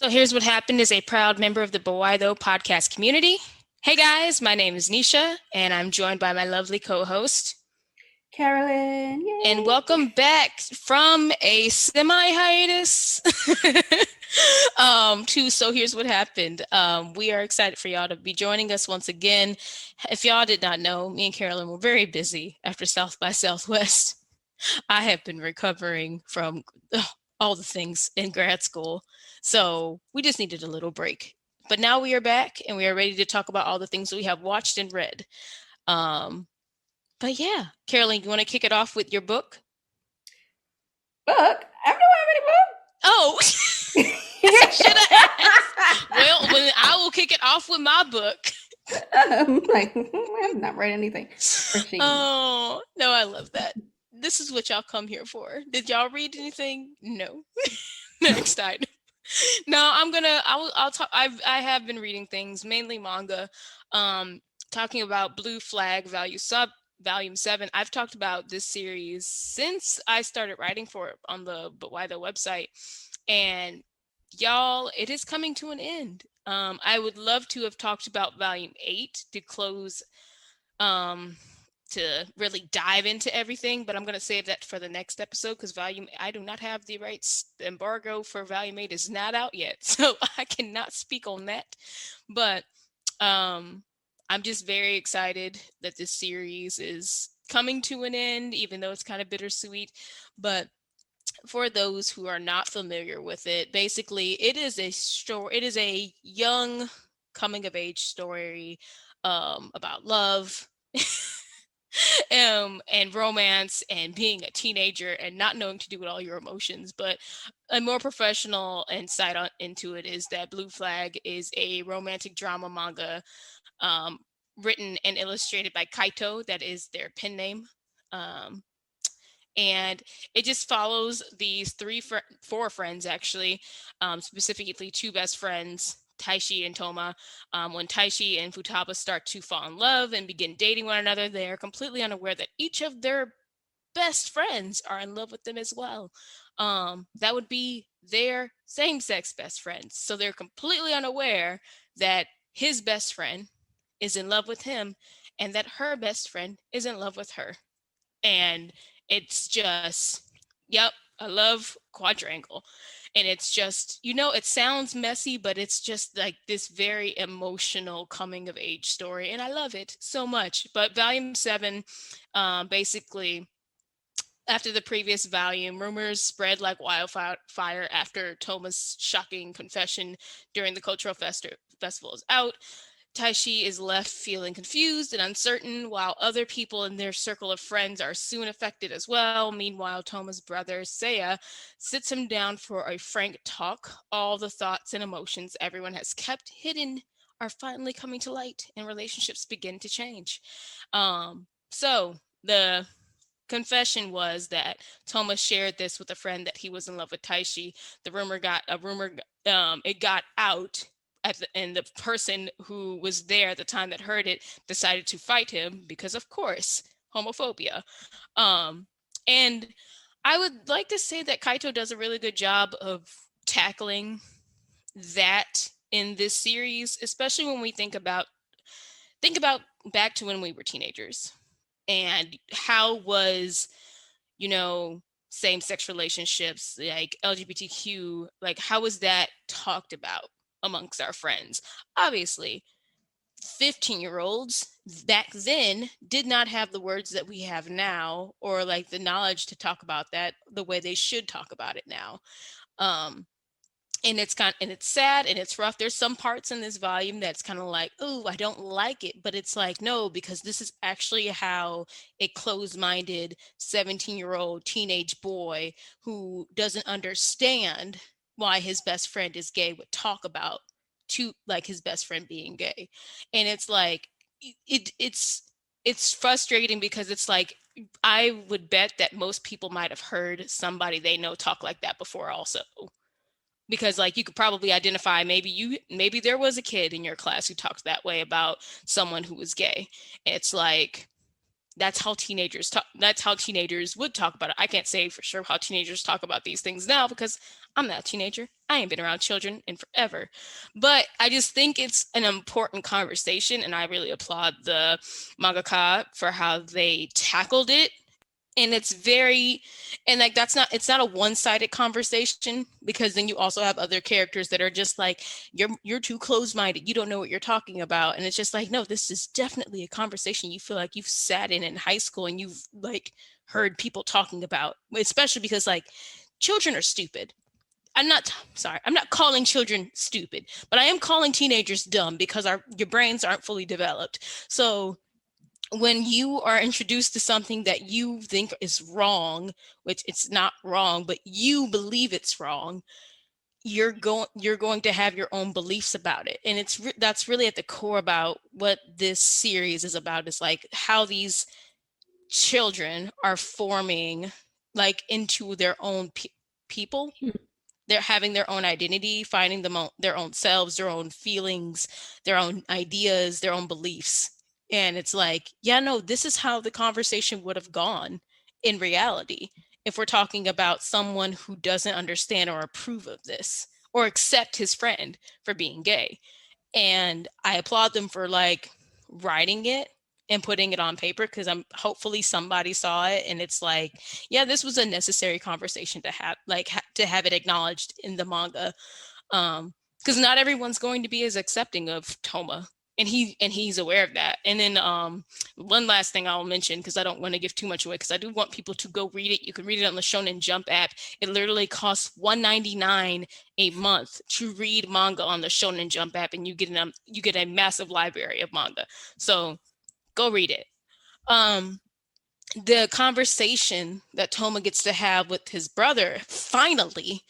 So here's what happened is a proud member of the Though podcast community. Hey guys, my name is Neysha, and I'm joined by my lovely co-host. Carolyn, And yay! welcome back from a semi-hiatus to So Here's What Happened. We are excited for y'all to be joining us once again. If y'all did not know, me and Carolyn were very busy after South by Southwest. I have been recovering from all the things in grad school. So we just needed a little break. But now we are back and we are ready to talk about all the things we have watched and read. Um, but yeah, Carolyn, you want to kick it off with your book? Book? I don't Oh, have yes, I should have asked. any Well, when I will kick it off with my book. book. I'm like, I've not read anything for shame. Oh, no, I love that. This is what y'all come here for. Did y'all read anything? No. Next item. No, I'll talk. I have been reading things, mainly manga. Talking about Blue Flag Volume 7. I've talked about this series since I started writing for it on the Though website. And y'all, it is coming to an end. I would love to have talked about Volume 8 to close to really dive into everything, but I'm going to save that for the next episode because I do not have the rights. The embargo for Volume 8 is not out yet, so I cannot speak on that. But I'm just very excited that this series is coming to an end, even though it's kind of bittersweet. But for those who are not familiar with it, basically it is a young coming of age story about love and romance and being a teenager and not knowing to do with all your emotions. But a more professional insight into it is that Blue Flag is a romantic drama manga written and illustrated by Kaito. That is their pen name. And it just follows these four friends, actually, specifically two best friends, Taishi and Toma. When Taishi and Futaba start to fall in love and begin dating one another, they are completely unaware that each of their best friends are in love with them as well. That would be their same-sex best friends. So they're completely unaware that his best friend is in love with him and that her best friend is in love with her. And it's just, yep, I love quadrangle. And it's just, it sounds messy, but it's just like this very emotional coming of age story. And I love it so much. But Volume 7, basically, after the previous volume, rumors spread like wildfire after Toma's shocking confession during the cultural festival is out. Taishi is left feeling confused and uncertain, while other people in their circle of friends are soon affected as well. Meanwhile, Toma's brother, Seiya, sits him down for a frank talk. All the thoughts and emotions everyone has kept hidden are finally coming to light, and relationships begin to change. So the confession was that Toma shared this with a friend that he was in love with Taishi. It got out and the person who was there at the time that heard it decided to fight him because, of course, homophobia. And I would like to say that Kaito does a really good job of tackling that in this series, especially when we think about back to when we were teenagers and how was, same-sex relationships, like LGBTQ, like how was that talked about amongst our friends? Obviously, 15-year-olds back then did not have the words that we have now or like the knowledge to talk about that the way they should talk about it now. And it's sad and it's rough. There's some parts in this volume that's kind of like, oh, I don't like it, but it's like, no, because this is actually how a closed-minded 17-year-old teenage boy who doesn't understand why his best friend is gay would talk about like his best friend being gay. And it's like it's frustrating because it's like I would bet that most people might have heard somebody they know talk like that before also, because like you could probably identify maybe there was a kid in your class who talked that way about someone who was gay. It's like, that's how teenagers talk. That's how teenagers would talk about it. I can't say for sure how teenagers talk about these things now because I'm not a teenager. I ain't been around children in forever. But I just think it's an important conversation, and I really applaud the mangaka for how they tackled it. And it's very, and like that's not, it's not a one-sided conversation, because then you also have other characters that are just like, you're too closed-minded, you don't know what you're talking about. And it's just like, no, this is definitely a conversation you feel like you've sat in high school and you've like heard people talking about, especially because like children are stupid. I'm not calling children stupid, but I am calling teenagers dumb because your brains aren't fully developed. So when you are introduced to something that you think is wrong, which it's not wrong, but you believe it's wrong, you're going to have your own beliefs about it. And that's really at the core about what this series is about, is like how these children are forming like into their own people. They're having their own identity, finding their own selves, their own feelings, their own ideas, their own beliefs. And it's like, yeah, no, this is how the conversation would have gone in reality if we're talking about someone who doesn't understand or approve of this or accept his friend for being gay. And I applaud them for like writing it and putting it on paper, because hopefully somebody saw it and it's like, yeah, this was a necessary conversation to have, like to have it acknowledged in the manga, because not everyone's going to be as accepting of Toma, and he's aware of that. And then one last thing I'll mention, because I don't want to give too much away, because I do want people to go read it. You can read it on the Shonen Jump app. It literally costs $1.99 a month to read manga on the Shonen Jump app, and you get a massive library of manga. So go read it. The conversation that Toma gets to have with his brother finally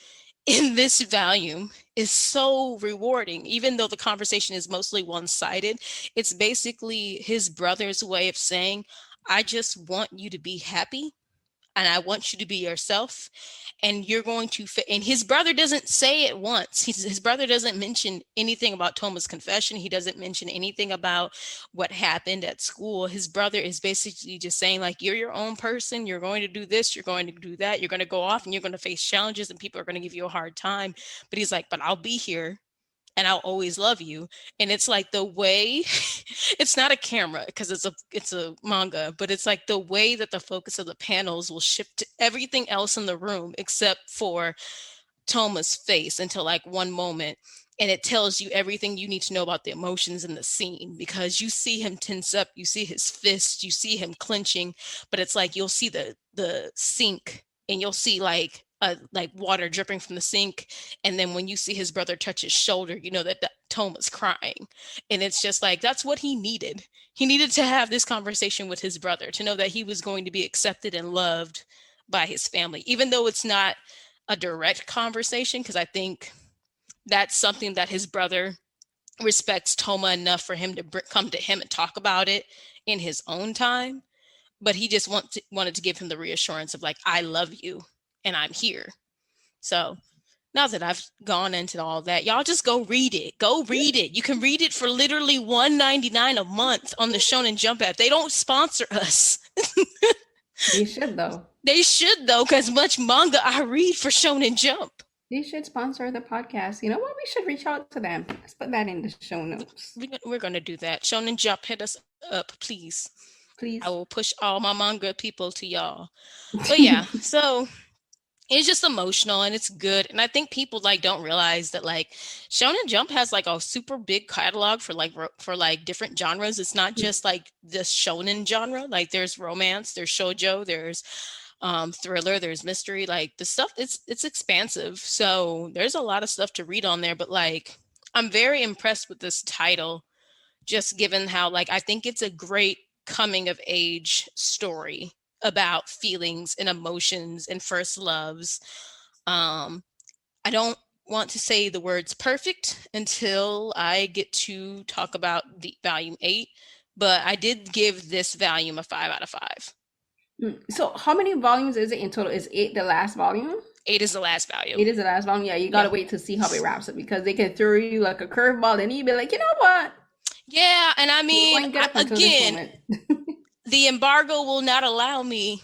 in this volume is so rewarding. Even though the conversation is mostly one-sided, it's basically his brother's way of saying, I just want you to be happy, and I want you to be yourself, and you're going to fit. And his brother doesn't say it once. His brother doesn't mention anything about Toma's confession. He doesn't mention anything about what happened at school. His brother is basically just saying, like, you're your own person. You're going to do this. You're going to do that. You're going to go off and you're going to face challenges and people are going to give you a hard time. But he's like, but I'll be here and I'll always love you. And it's like the way, it's not a camera because it's a manga, but it's like the way that the focus of the panels will shift to everything else in the room except for Toma's face until like one moment. And it tells you everything you need to know about the emotions in the scene, because you see him tense up, you see his fist, you see him clenching, but it's like you'll see the sink and you'll see like water dripping from the sink. And then when you see his brother touch his shoulder, you know that Toma's crying. And it's just like, that's what he needed. He needed to have this conversation with his brother to know that he was going to be accepted and loved by his family, even though it's not a direct conversation, because I think that's something that his brother respects Toma enough for him to come to him and talk about it in his own time. But he just wanted to give him the reassurance of like, I love you and I'm here. So now that I've gone into all that, y'all just go read it. Go read it. You can read it for literally $1.99 a month on the Shonen Jump app. They don't sponsor us. They should though. They should though, because much manga I read for Shonen Jump. They should sponsor the podcast. You know what? We should reach out to them. Let's put that in the show notes. We're going to do that. Shonen Jump, hit us up, please. Please. I will push all my manga people to y'all. But yeah, so it's just emotional and it's good. And I think people like don't realize that like Shonen Jump has like a super big catalog for like different genres. It's not just like the shonen genre. Like there's romance, there's shoujo, there's thriller, there's mystery, like the stuff, it's expansive. So there's a lot of stuff to read on there. But like I'm very impressed with this title, just given how like I think it's a great coming of age story about feelings and emotions and first loves. I don't want to say the words perfect until I get to talk about the volume 8, but I did give this volume a 5 out of 5. So how many volumes is it in total? Is 8 the last volume? 8 is the last volume. 8 is the last volume. Yeah, you gotta wait to see how it wraps up, because they can throw you like a curveball and you'd be like, you know what? Yeah, and I mean, again, the embargo will not allow me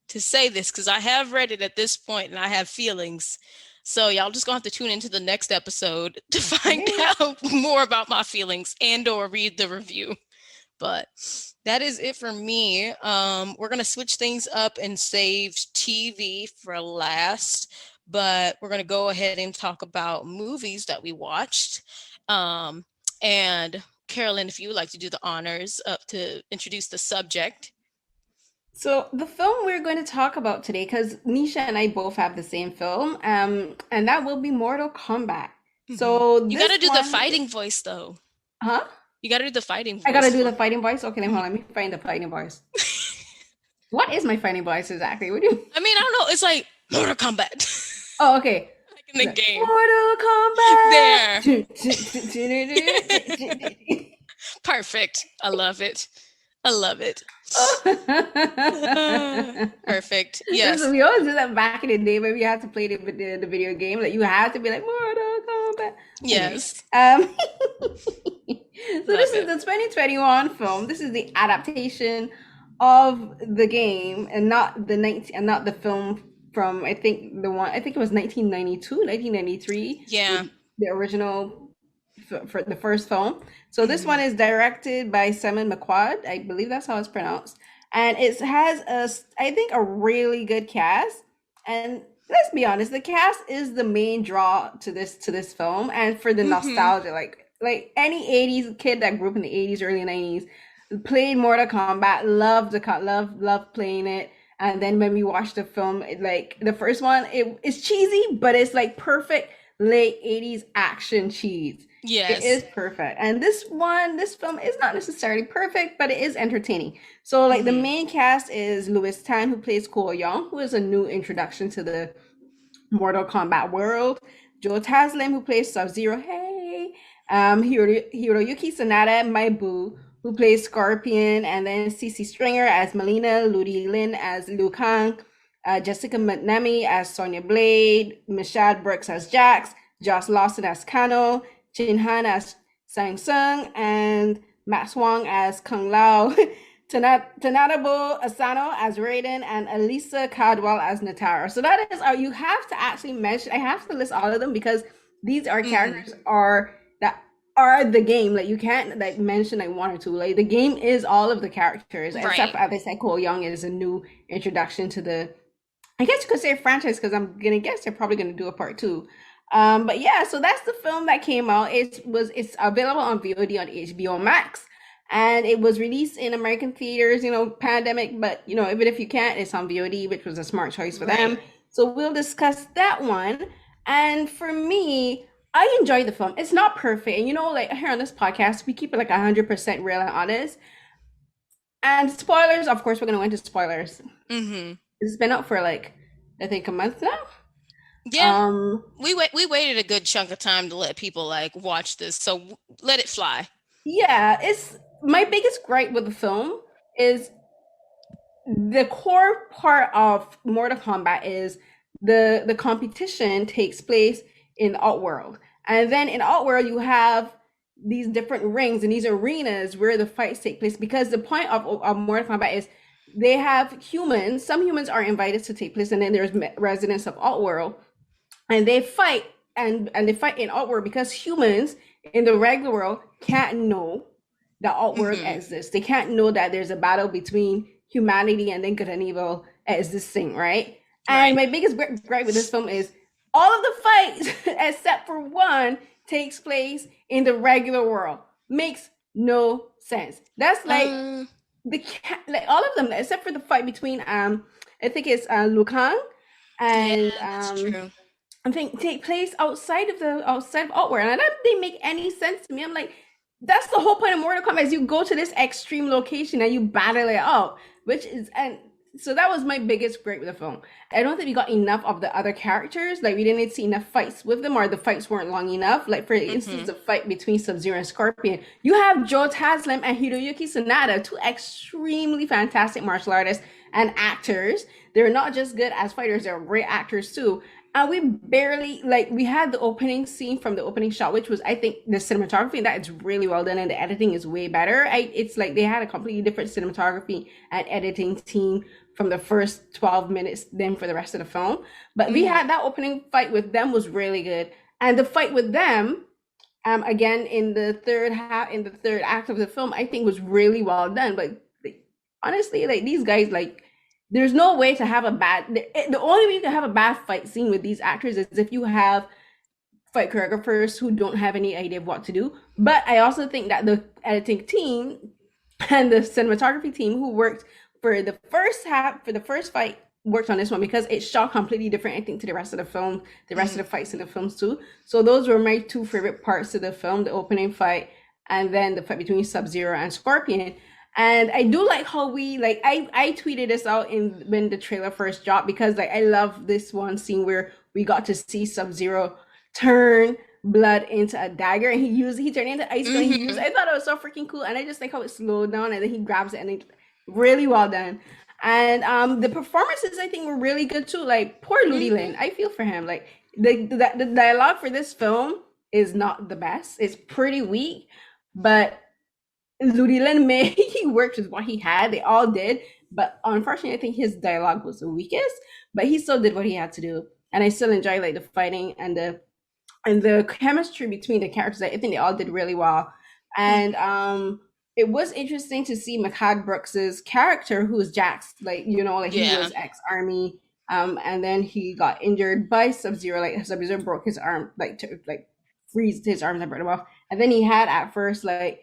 to say this because I have read it at this point and I have feelings. So y'all just gonna have to tune into the next episode to find Okay. out more about my feelings and or read the review. But that is it for me. We're gonna switch things up and save TV for last, but we're gonna go ahead and talk about movies that we watched. And Carolyn, if you would like to do the honors to introduce the subject. So the film we're going to talk about today, because Nisha and I both have the same film, and that will be Mortal Kombat. So You gotta this do the one, fighting voice though. huh? You gotta do the fighting I gotta voice. do the fighting voice. Okay, then hold on. Let me find the fighting voice. What is my fighting voice exactly? What do you? I mean, I don't know. It's like Mortal Kombat. Oh, okay. Like in the game. Mortal There. Kombat. Perfect. I love it. I love it. Perfect. Yes. We always do that back in the day when we had to play the video game. Like you had to be like Mortal Kombat. Yes. Anyway, so Love this is it. the 2021 film. This is the adaptation of the game, and not the film from I think it was 1992, 1993. Yeah. The original for the first film. So this one is directed by Simon McQuad. I believe that's how it's pronounced. And it has I think a really good cast. And let's be honest, the cast is the main draw to this film, and for the nostalgia, like any 80s kid that grew up in the 80s, early 90s, played Mortal Kombat, loved playing it. And then when we watched the film, like the first one, it's cheesy, but it's like perfect late 80s action cheese. Yes. It is perfect. And this film is not necessarily perfect, but it is entertaining. So like the main cast is Louis Tan, who plays Ko Young, who is a new introduction to the Mortal Kombat world. Joe Taslim, who plays Sub-Zero, hey. Hiroyuki Sanada, my boo, who plays Scorpion, and then Cece Stringer as Melina, Ludi Lin as Liu Kang, Jessica McNamee as Sonya Blade, Michelle Brooks as Jax, Josh Lawson as Kano, Jin Han as Sang Sung, and Matt Swan as Kung Lao, Tanadabo Asano as Raiden, and Elisa Cadwell as Natara. So that is you have to actually mention, I have to list all of them because these are characters that are the game. Like you can't like mention like one or two. Like the game is all of the characters, Right. except for, as I said, Cole Young is a new introduction to the, I guess you could say, franchise, because I'm gonna guess they're probably gonna do a part 2. But yeah, so that's the film that came out. It's available on VOD on HBO Max, and it was released in American theaters, pandemic, but even if you can't, it's on VOD, which was a smart choice for them. So we'll discuss that one. And for me, I enjoyed the film. It's not perfect, and like here on this podcast, we keep it like 100% real and honest. And spoilers, of course, we're gonna go into spoilers. It's been out for like I think a month now. Yeah. We waited a good chunk of time to let people like watch this, so let it fly. Yeah, it's my biggest gripe with the film is the core part of Mortal Kombat is the competition takes place in Outworld. And then in Outworld you have these different rings and these arenas where the fights take place, because the point of Mortal Kombat is they have humans, some humans are invited to take place, and then there's residents of Outworld, and they fight, and they fight in Outworld because humans in the regular world can't know that Outworld exists. They can't know that there's a battle between humanity and then good and evil existing, right? And my biggest gripe with this film is all of the fights, except for one, takes place in the regular world. Makes no sense. That's like like all of them, except for the fight between I think it's Liu Kang and that's true. I think take place outside of Outworld, and that didn't make any sense to me. I'm like, that's the whole point of Mortal Kombat, is you go to this extreme location and you battle it out, and so that was my biggest gripe with the film. I don't think we got enough of the other characters. Like we didn't see enough fights with them, or the fights weren't long enough. Like for instance, the fight between Sub-Zero and Scorpion, you have Joe Taslim and Hiroyuki Sanada, two extremely fantastic martial artists and actors. They're not just good as fighters, they're great actors too. we barely like we had the opening scene from the opening shot, which was I think the cinematography that is really well done and the editing is way better. It's like they had a completely different cinematography and editing team from the first 12 minutes than for the rest of the film. But we Mm-hmm. had that opening fight with them was really good. And the fight with them, again in the third act of the film, I think was really well done. But like, honestly, like these guys, like there's no way to have a bad. The only way you can have a bad fight scene with these actors is if you have fight choreographers who don't have any idea of what to do. But I also think that the editing team and the cinematography team who worked for the first half for the first fight worked on this one because it shot completely different, I think, to the rest of the film, the rest of the fights in the films too. So those were my two favorite parts of the film: the opening fight and then the fight between Sub-Zero and Scorpion. And I do like how we like I tweeted this out in when the trailer first dropped because like I love this one scene where we got to see Sub-Zero turn blood into a dagger and he turned into ice cream. He used Mm-hmm. I thought it was so freaking cool, and I just like how it slowed down and then he grabs it and it really well done. And the performances I think were really good too. Like poor Ludi Mm-hmm. Lin, I feel for him. Like the dialogue for this film is not the best. It's pretty weak, but Ludi Lin made he worked with what he had. They all did, but unfortunately, I think his dialogue was the weakest. But he still did what he had to do, and I still enjoy like the fighting and the chemistry between the characters. I think they all did really well. And Mm-hmm. it was interesting to see Makad Brooks's character, who's Jax, like like he Yeah. was ex-army, and then he got injured by Sub-Zero. Like Sub-Zero broke his arm, like like freezed his arms and burned him off. And then he had at first like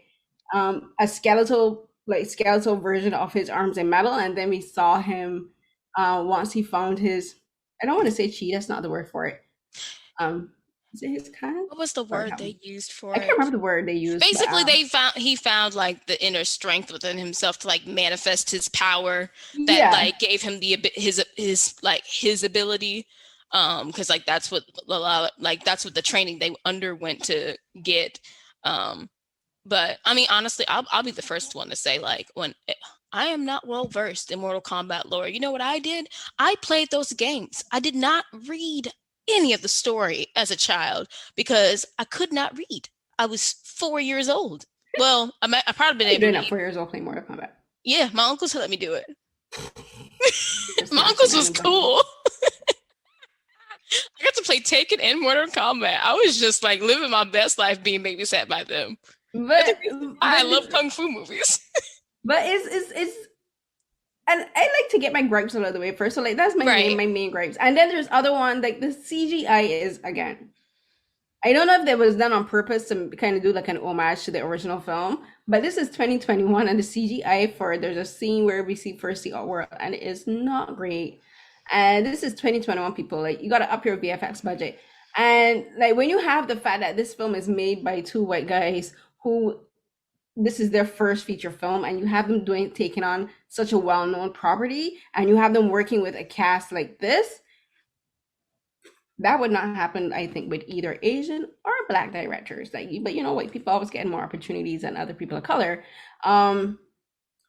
a skeletal version of his arms in metal, and then we saw him once he found his. I don't want to say chi. That's not the word for it. Um, is it his kind? What was the Or word they used I for can't it? remember the word they used, but Basically, he found like the inner strength within himself to like manifest his power that yeah, like gave him his like his ability. Because like that's what a lot like that's what the training they underwent to get. Um, but I mean, honestly, I'll be the first one to say like when I am not well versed in Mortal Kombat lore. You know what I did? I played those games. I did not read any of the story as a child because I could not read. I was 4 years old. Well, I probably been you're able to doing that read. 4 years old playing Mortal Kombat. Yeah, my uncles let me do it. You're My smashing uncles that was in button. cool. I got to play Taken and Mortal Kombat. I was just like living my best life being babysat by them. That's the But reason why I but love kung fu movies. but it's and I like to get my gripes out of the way first. So like that's Right. my main gripes. And then there's other one like the CGI is again. I don't know if that was done on purpose to kind of do like an homage to the original film, but this is 2021 and the CGI for there's a scene where we see Outworld and it is not great. And this is 2021 people, like you gotta up your VFX budget. And like when you have the fact that this film is made by two white guys who this is their first feature film and you have them taking on such a well-known property and you have them working with a cast like this, that would not happen, I think, with either Asian or Black directors. Like, but white people always get more opportunities than other people of color. Um,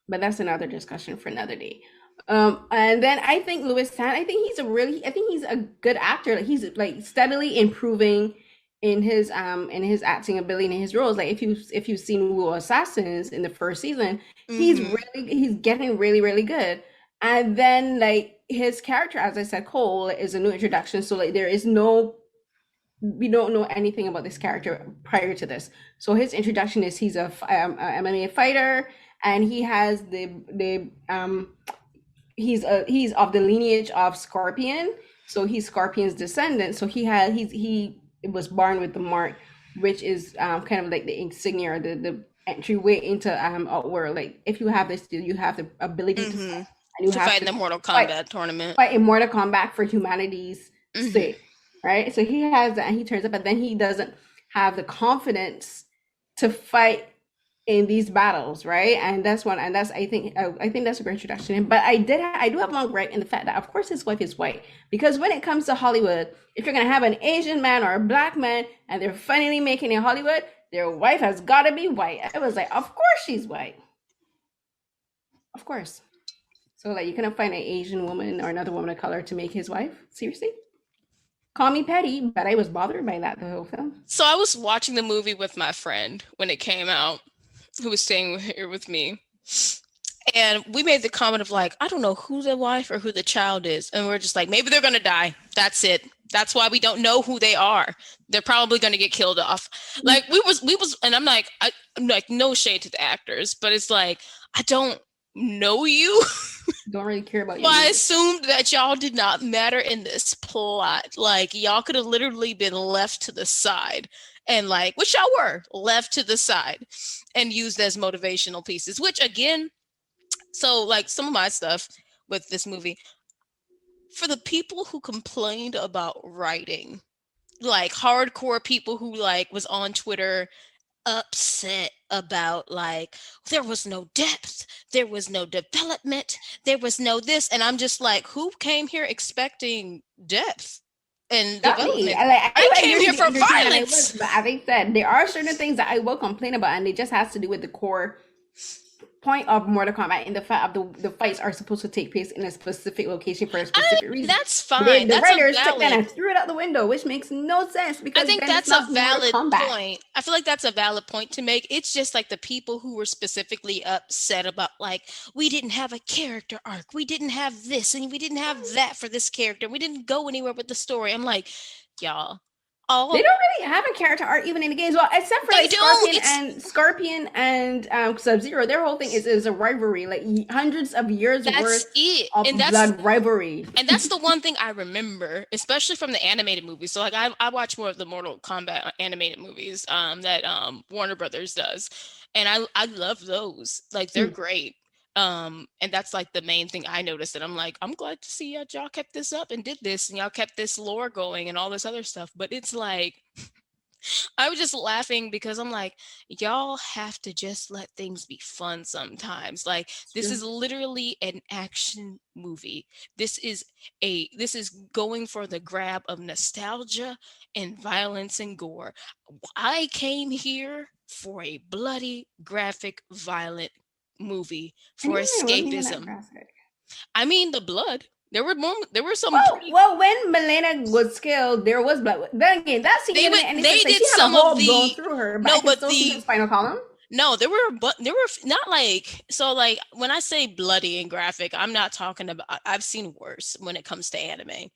but that's another discussion for another day. And then I think Louis Tan, I think he's a good actor. Like he's like steadily improving in his acting ability and in his roles. Like if you've seen Wu Assassins in the first season, Mm-hmm. he's getting really really good. And then like his character, as I said, Cole is a new introduction. So like there is no we don't know anything about this character prior to this. So his introduction is a MMA fighter, and he has the he's of the lineage of Scorpion, so he's Scorpion's descendant. So he was born with the mark, which is kind of like the insignia or the entryway into Outworld. Like if you have this, you have the ability to fight, Mm-hmm. and you To have fight in to the Mortal fight Kombat tournament. fight in Mortal Kombat for humanity's Mm-hmm. sake, right? So he has that, and he turns up, but then he doesn't have the confidence to fight in these battles, right? And that's one, and that's I think that's a great introduction. But I do have one gripe in the fact that of course his wife is white, because when it comes to Hollywood, if you're gonna have an Asian man or a black man, and they're finally making in Hollywood, their wife has got to be white. I was like, of course she's white, of course. So like you couldn't find an Asian woman or another woman of color to make his wife? Seriously? Call me petty, but I was bothered by that the whole film. So I was watching the movie with my friend when it came out, who was staying here with me. And we made the comment of like, I don't know who the wife or who the child is. And we're just like, maybe they're gonna die. That's it. That's why we don't know who they are. They're probably gonna get killed off. Like we was and I'm like, no shade to the actors, but it's like, I don't know you. Don't really care about So you I either. assumed that y'all did not matter in this plot. Like y'all could have literally been left to the side and like, which y'all were left to the side and used as motivational pieces, which again, so like some of my stuff with this movie, for the people who complained about writing, like hardcore people who like was on Twitter upset about like there was no depth, there was no development, there was no this, and I'm just like, who came here expecting depth and Not me. development? I I like came yours to here be for entertaining, and I was. violence. But as I said, there are certain things that I will complain about, and it just has to do with the core point of Mortal Kombat. In the fact of the fights are supposed to take place in a specific location for a I specific reason. That's But fine, the that's a writers took that valid and threw it out the window, which makes no sense I because think then it's that's a not Mortal valid Kombat. point. I feel like that's a valid point to make. It's just like the people who were specifically upset about like we didn't have a character arc. We didn't have this and we didn't have that for this character. We didn't go anywhere with the story. I'm like, y'all, They all don't really have a character arc even in the games. Well, except for they like don't. It's Scorpion and Sub Zero. Their whole thing is a rivalry, like hundreds of years worth that's it. of blood rivalry. And that's the one thing I remember, especially from the animated movies. So like I watch more of the Mortal Kombat animated movies that Warner Brothers does. And I love those. Like they're Hmm. great. And that's like the main thing I noticed, and I'm like, I'm glad to see y'all kept this up and did this and y'all kept this lore going and all this other stuff. But it's like I was just laughing because I'm like, y'all have to just let things be fun sometimes. Like It's this true. is literally an action movie. This is going for the grab of nostalgia and violence and gore. I came here for a bloody, graphic, violent movie for Anyway, it wasn't even that escapism. graphic. I mean the blood. There were some pretty Well, when Milena was killed, there was blood. Then again, that scene they didn't would make any they sense. Like did she had a some of hole blown the through her, but I no, can but still see her spinal column. no, there were not like so like when I say bloody and graphic, I'm not talking about I've seen worse when it comes to anime.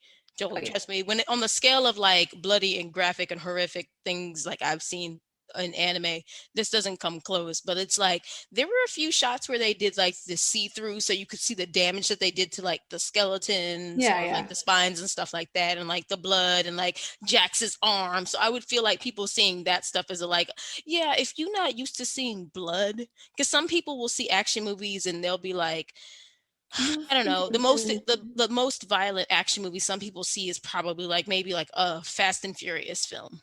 Oh Don't yeah. trust me. When on the scale of like bloody and graphic and horrific things like I've seen in anime, this doesn't come close. But it's like there were a few shots where they did like the see-through so you could see the damage that they did to like the skeletons Yeah, or like yeah. the spines and stuff like that, and like the blood and like Jax's arm. So I would feel like people seeing that stuff as a like, yeah, if you're not used to seeing blood, because some people will see action movies and they'll be like, Most I don't know, people do. the most violent action movie some people see is probably like maybe like a Fast and Furious film.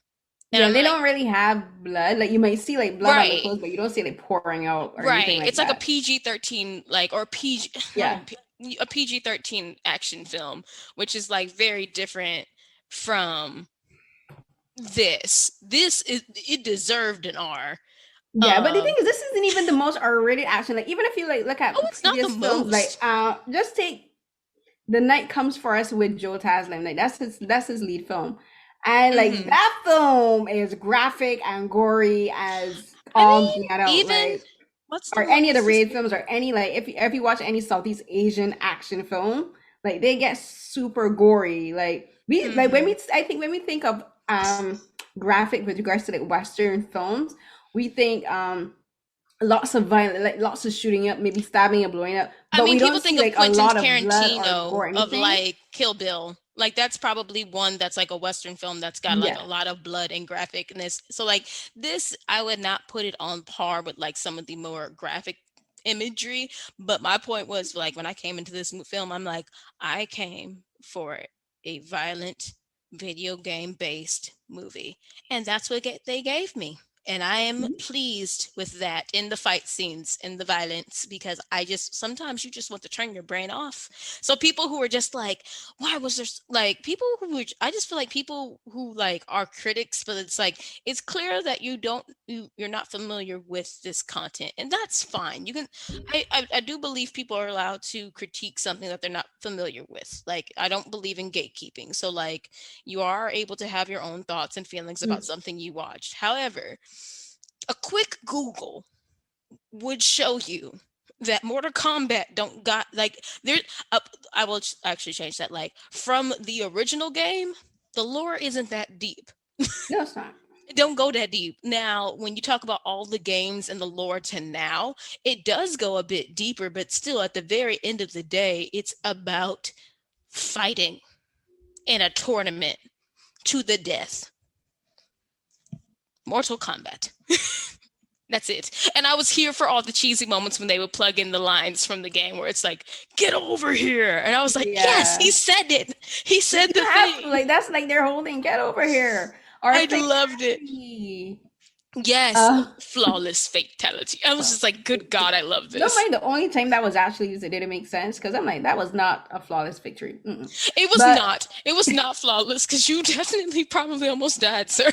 And Yeah, I'm they like, don't really have blood. Like you might see like blood on the right, clothes, but you don't see it like pouring out or anything right. like It's like a that. PG-13 like or PG not Yeah. even a PG-13 action film, which is like very different from this. This is it deserved an R. Yeah, but the thing Um, is, this isn't even the most R-rated action. Like, even if you like look oh, at it's not the previous films, like most. just take The Night Comes for Us with Joe Taslim. Like that's his lead film, and like Hmm. that film is graphic and gory as I all mean, get out. even Like what's the or one any of the that's just raid films or any like if you watch any Southeast Asian action film, like they get super gory. Like we like when hmm we I think when we think of graphic with regards to like Western films, we think lots of violence, like lots of shooting up, maybe stabbing and blowing up, I but mean, we people don't think see of like a Quentin lot of blood or Tarantino gore or of anything. like Kill Bill. Like that's probably one that's like a Western film that's got like Yeah. a lot of blood and graphicness. So like this, I would not put it on par with like some of the more graphic imagery. But my point was like when I came into this film, I'm like, I came for a violent video game based movie, and that's what they gave me. And I am pleased with that in the fight scenes, in the violence, because sometimes you just want to turn your brain off. So people who are just like, why was there, like, people who, I just feel like people who like are critics, but it's like, it's clear that you're not familiar with this content, and that's fine. You can, I do believe people are allowed to critique something that they're not familiar with. Like, I don't believe in gatekeeping. So like, you are able to have your own thoughts and feelings about something you watched. However, a quick Google would show you that Mortal Kombat don't got like there. I will actually change that. Like, from the original game, the lore isn't that deep. No, it's not. It don't go that deep. Now, when you talk about all the games and the lore to now, it does go a bit deeper, but still, at the very end of the day, it's about fighting in a tournament to the death. Mortal Kombat. That's it. And I was here for all the cheesy moments when they would plug in the lines from the game where it's like, get over here. And I was like, yes, he said it. He said the thing. Like, that's like their whole thing. Get over here. I loved it. Yes. Flawless fatality. I was just like, good God, I love this. Don't mind, the only time that was actually used, it didn't make sense, because I'm like, that was not a flawless victory. It was not. It was not flawless, because you definitely probably almost died, sir.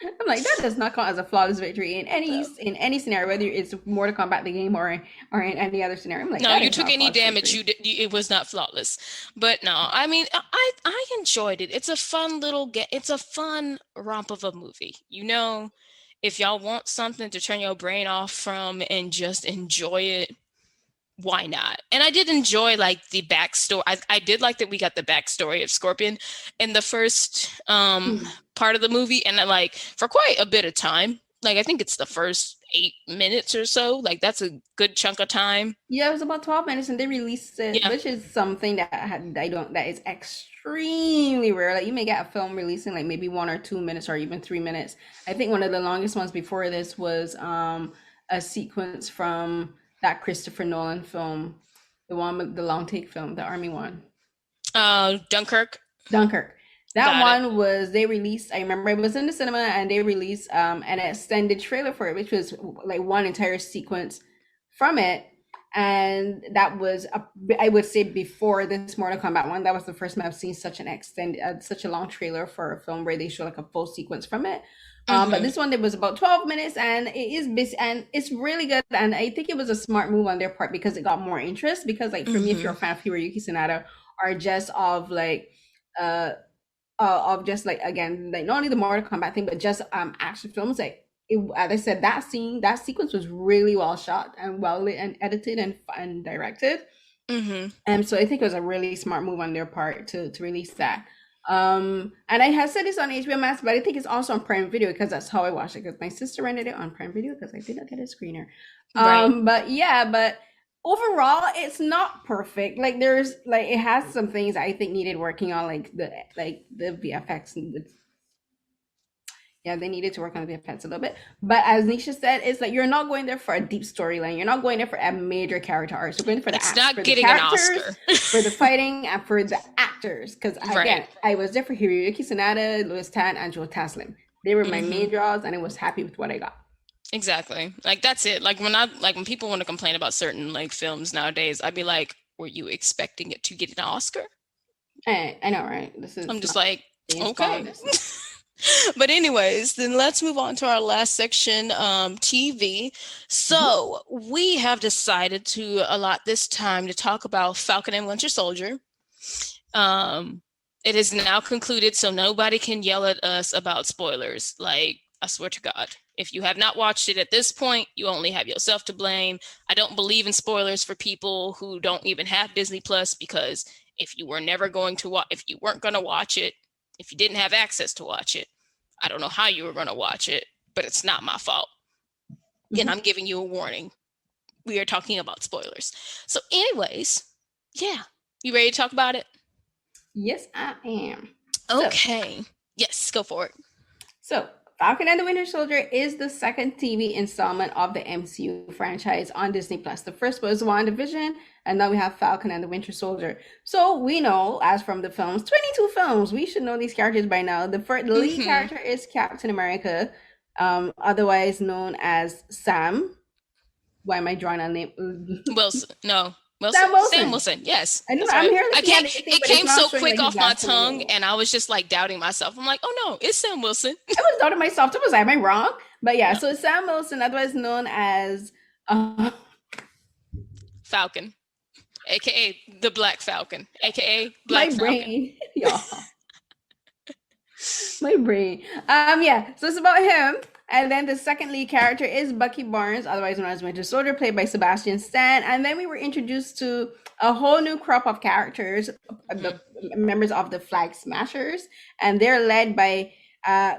I'm like, that does not count as a flawless victory in any scenario, whether it's Mortal Kombat the game or in any other scenario. I'm like, no, you took any damage, it was not flawless. But no, I mean, I enjoyed it. It's a fun little it's a fun romp of a movie. You know, if y'all want something to turn your brain off from and just enjoy it, why not? And I did enjoy like the backstory. I did like that we got the backstory of Scorpion in the first part of the movie, and like for quite a bit of time. Like, I think it's the first 8 minutes or so. Like, that's a good chunk of time. Yeah, it was about 12 minutes, and they released it, which is something that that is extremely rare. Like, you may get a film releasing like maybe 1 or 2 minutes or even 3 minutes. I think one of the longest ones before this was a sequence from that Christopher Nolan film, the one with the long take film, the army one. Dunkirk. That one was, they released, I remember it was in the cinema, and they released an extended trailer for it, which was like one entire sequence from it. And that was, I would say, before this Mortal Kombat one, that was the first time I've seen such such a long trailer for a film where they show like a full sequence from it. But this one, it was about 12 minutes, and it is busy, and it's really good. And I think it was a smart move on their part, because it got more interest. Because like, for me, if you're a fan of Hiroyuki Sanada, or just of like just like, again, like not only the Mortal Kombat thing, but just action films, like as I said, that sequence was really well shot and well lit and edited and directed. And so I think it was a really smart move on their part to release that. And I have said this on HBO Max, but I think it's also on Prime Video, because that's how I watched it, because my sister rented it on Prime Video because I did not get a screener. But overall, it's not perfect. Like, there's like, it has some things I think needed working on, like the VFX and they needed to work on the VFX a little bit. But as Nisha said, it's like, you're not going there for a deep storyline. You're not going there for a major character arc. You're going for the characters, for the fighting, and for the actors. Because again, I was there for Hiroyuki Sanada, Louis Tan, and Joe Taslim. They were my main draws, and I was happy with what I got. Exactly. Like, that's it. Like, when people want to complain about certain like films nowadays, I'd be like, were you expecting it to get an Oscar? I know, right? I'm just like, okay. But anyways, then let's move on to our last section, TV. So we have decided to allot this time to talk about Falcon and Winter Soldier. It is now concluded, so nobody can yell at us about spoilers. Like, I swear to God, if you have not watched it at this point, you only have yourself to blame. I don't believe in spoilers for people who don't even have Disney Plus, because if you weren't going to watch it, if you didn't have access to watch it, I don't know how you were going to watch it, but it's not my fault. And I'm giving you a warning. We are talking about spoilers. So anyways, you ready to talk about it? Yes, I am. Okay. Yes, go for it. So, Falcon and the Winter Soldier is the second TV installment of the MCU franchise on Disney Plus. The first was WandaVision, and now we have Falcon and the Winter Soldier. So we know, as from the films, 22 films, we should know these characters by now. The lead character is Captain America, otherwise known as Sam. Why am I drawing a name? Wilson. No. Wilson. Sam Sam Wilson. Wilson. Yes. I know That's I'm right. here I looking at can't. the thing, It but it's came not so showing quick like his off my last name tongue, anymore. and I was just like doubting myself. I'm like, oh no, it's Sam Wilson. I was doubting myself too. Was I, am I wrong? But yeah, No. so Sam Wilson, otherwise known as Falcon, aka the Black Falcon, aka my Black Falcon. brain, y'all. My brain. Yeah, so it's about him. And then the second lead character is Bucky Barnes, otherwise known as Winter Soldier, played by Sebastian Stan. And then we were introduced to a whole new crop of characters, the members of the Flag Smashers, and they're led by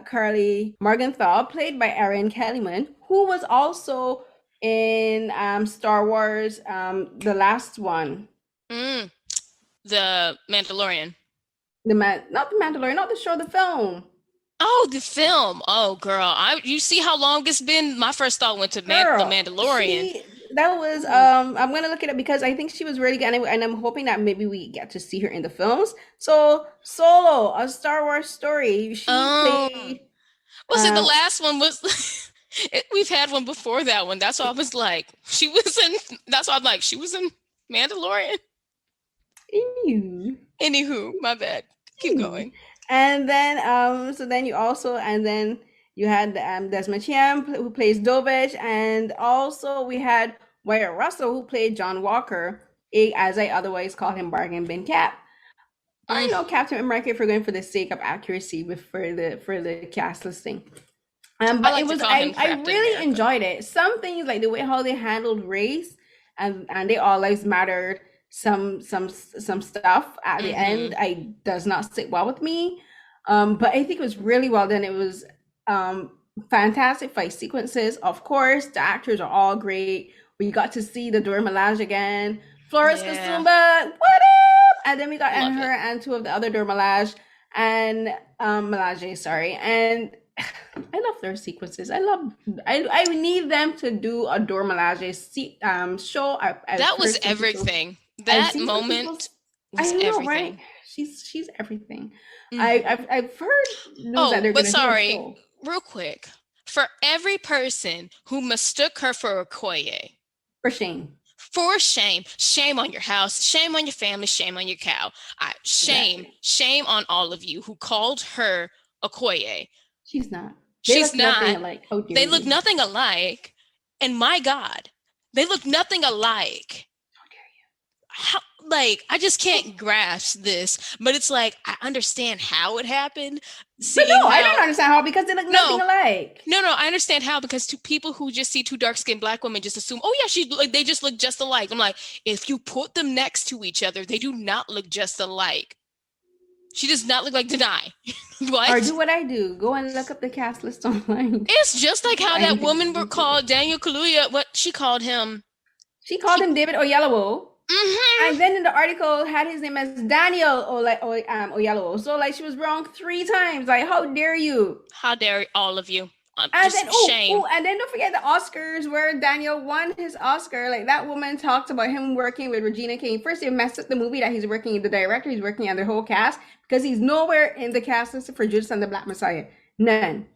Carly Morgenthau, played by Erin Kellyman, who was also in Star Wars, the last one. Mm, the Mandalorian. Not the Mandalorian, not the show, the film. Oh, the film. Oh, girl. You see how long it's been? My first thought went to the Mandalorian. That was I'm gonna look it up because I think she was really good, and I'm hoping that maybe we get to see her in the films. So Solo, a Star Wars story. She played. Was it the last one? Was we've had one before that one. That's why I was like, she was in. That's why I'm like, she was in Mandalorian. Anywho, my bad. Keep going. And then so then you also you had Desmond Chiam who plays Dovich, and also we had Wyatt Russell who played John Walker, as I otherwise call him, Bargain Bin Cap. I know Captain America if we're going for the sake of accuracy for the cast listing. But like it was I really enjoyed it. Some things like the way how they handled race and they all lives mattered. Some stuff at the end does not sit well with me. But I think it was really well done. It was fantastic fight sequences. Of course, the actors are all great. We got to see the Dora Milaje again. Flores Kasumba, what up? And then we got her and two of the other Dora Milaje and Milaje, sorry. And I love their sequences. I need them to do a Dora Milaje show. That was everything. That moment was everything. Right? She's everything. I've heard news that they're but sorry, real quick. For every person who mistook her for Okoye. For shame. For shame. Shame on your house. Shame on your family. Shame on your cow. Shame on all of you who called her Okoye. She's not. She's not. They look nothing alike. And my God, they look nothing alike. How dare you? How, I just can't grasp this, but it's like, I understand how it happened. But no, I don't understand how, because they look nothing alike. No, I understand how, because to people who just see two dark-skinned Black women just assume, oh yeah, they just look just alike. I'm like, if you put them next to each other, they do not look just alike. She does not look like Denai. What? Or do what I do. Go and look up the cast list online. It's just like how that woman called Daniel Kaluuya, what she called him. She called him David Oyelowo. And then in the article had his name as Daniel Oyelowo. So she was wrong 3 times. How dare you? How dare all of you? And then shame. And then don't forget the Oscars where Daniel won his Oscar. That woman talked about him working with Regina King. First, they messed up the movie that he's working, the director, he's working on the whole cast, because he's nowhere in the cast list for Judas and the Black Messiah. None.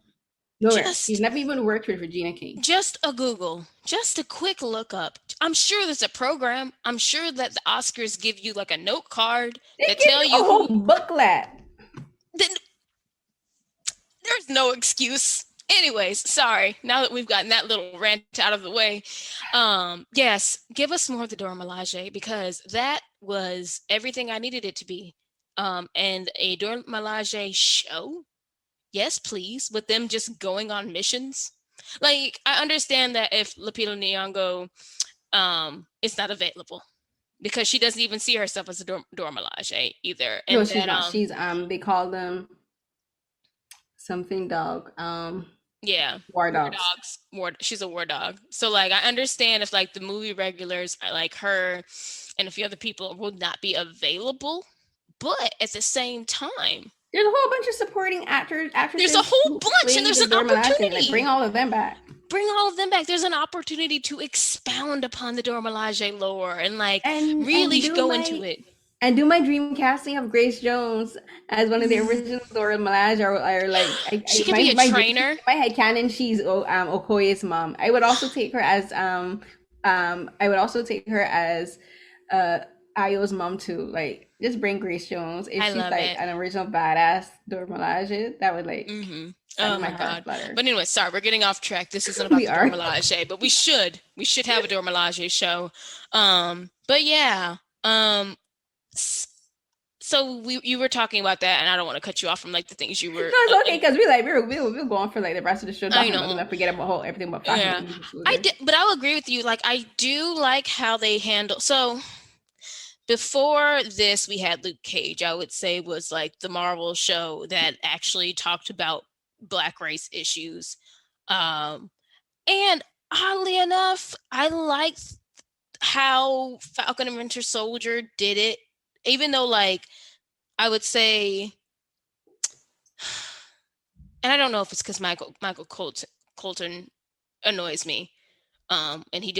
Nowhere. He's never even worked with Regina King. Just a Google. Just a quick look up. I'm sure there's a program. I'm sure that the Oscars give you a note card that tell you a whole booklet. There's no excuse. Anyways, sorry. Now that we've gotten that little rant out of the way, yes, give us more of the Dora Milaje, because that was everything I needed it to be. And a Dora Milaje show, yes, please, with them just going on missions. I understand that if Lupita Nyong'o is not available, because she doesn't even see herself as a Dora Milaje either. And no, she's not. She's they call them something dog. Yeah, war dogs. She's a war dog. So I understand if the movie regulars like her and a few other people will not be available, but at the same time, there's a whole bunch of supporting actresses. There's a whole bunch, and there's an opportunity. Bring all of them back. Bring all of them back. There's an opportunity to expound upon the Dora Milaje lore and really go into it. And do my dream casting of Grace Jones as one of the original Dora Milaje, or like She could be a trainer. my head canon, she's Okoye's mom. I would also take her as I would also take her as uh Ayo's mom too. Like just bring Grace Jones. If I she's love like it. an original badass Dora Milaje, that would like Mm-hmm. that'd Oh make my my heart God. flutter. But anyway, sorry, we're getting off track. This isn't about We the Dora are. Milaje, but we should have a Dora Milaje show. But yeah. S- so you were talking about that, and I don't want to cut you off from like the things you No, were. it's okay because we like we'll go on for like the rest of the show I talking about them. know. I forget about whole everything about Falcon Yeah, and Winter I Soldier. did, but I'll agree with you. Like, I do like how they handle. So before this, we had Luke Cage. I would say was like the Marvel show that actually talked about Black race issues. Um, and oddly enough, I liked how Falcon and Winter Soldier did it, even though like I would say, and I don't know if it's because Michael Colton annoys me. And he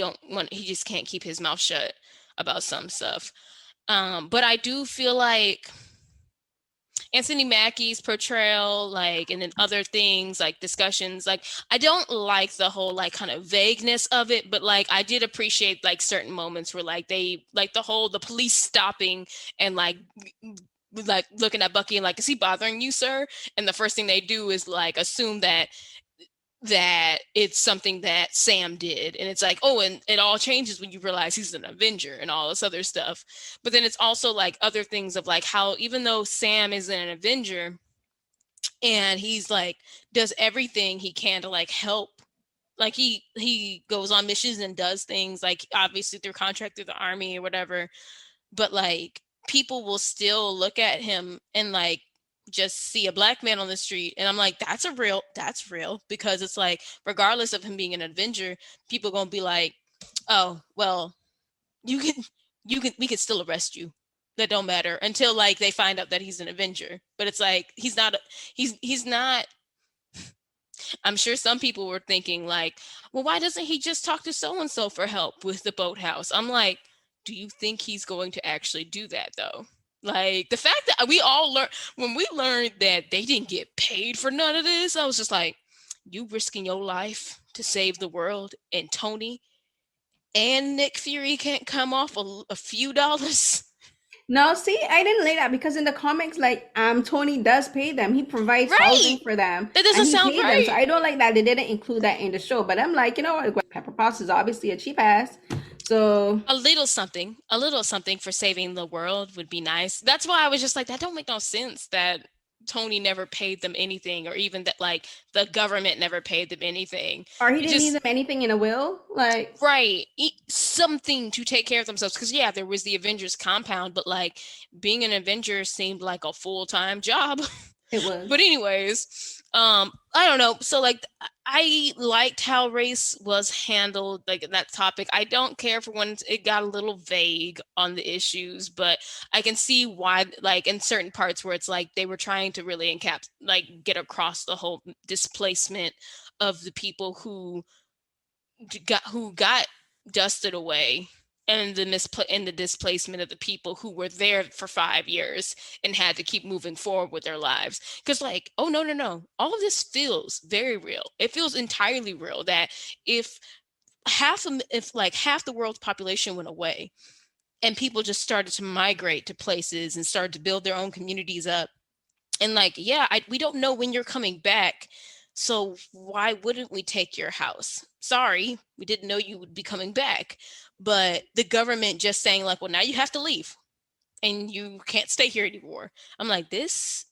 just can't keep his mouth shut about some stuff. But I do feel like Anthony Mackie's portrayal, like, and then other things like discussions, like I don't like the whole like kind of vagueness of it, but like I did appreciate like certain moments where like they like the police stopping and like looking at Bucky and like, is he bothering you, sir? And the first thing they do is like assume that it's something that Sam did. And it's like, oh, and it all changes when you realize he's an Avenger and all this other stuff. But then it's also like other things of like how even though Sam isn't an Avenger and he's like does everything he can to like help, like he goes on missions and does things like obviously through contract through the army or whatever, but like people will still look at him and like just see a Black man on the street, and I'm like, that's real, because it's like regardless of him being an Avenger, people gonna be like, oh well, you can we can still arrest you, that don't matter until like they find out that he's an Avenger. But it's like he's not. I'm sure some people were thinking like, well, why doesn't he just talk to so and so for help with the boathouse? I'm like, do you think he's going to actually do that though? Like the fact that we all learned when we learned that they didn't get paid for none of this, I was just like, you risking your life to save the world, and Tony and Nick Fury can't come off a few dollars. No, see, I didn't like that because in the comics, like Tony does pay them. He provides Right. housing for them That and doesn't he sound paid them. So right. I don't like that they didn't include that in the show. But I'm like, you know what? Pepper Potts is obviously a cheap ass. So A little something for saving the world would be nice. That's why I was just like, that don't make no sense that Tony never paid them anything, or even that like the government never paid them anything. or he It didn't leave just them anything in a will. Like right, something to take care of themselves. Because yeah, there was the Avengers compound, but like being an Avenger seemed like a full-time job. it was. But anyways, I don't know. So like I liked how race was handled, like that topic. I don't care for when it got a little vague on the issues, but I can see why, like in certain parts where it's like they were trying to really get across the whole displacement of the people who got dusted away, and the displacement of the people who were there for 5 years and had to keep moving forward with their lives. Because like, oh no, all of this feels very real. It feels entirely real that if if like half the world's population went away and people just started to migrate to places and started to build their own communities up, and like, yeah, we don't know when you're coming back, so why wouldn't we take your house? Sorry, we didn't know you would be coming back. But the government just saying like, well, now you have to leave and you can't stay here anymore. I'm like, this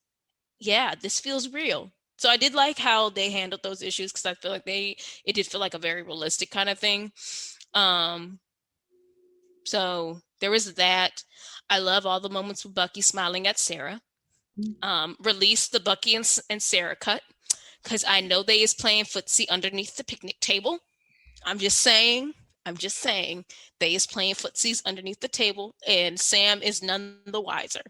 feels real. So I did like how they handled those issues, because I feel like it did feel like a very realistic kind of thing. Um, so there was that. I love all the moments with Bucky smiling at Sarah. Release the Bucky and Sarah cut, because I know they is playing footsie underneath the picnic table. I'm just saying they is playing footsies underneath the table, and Sam is none the wiser.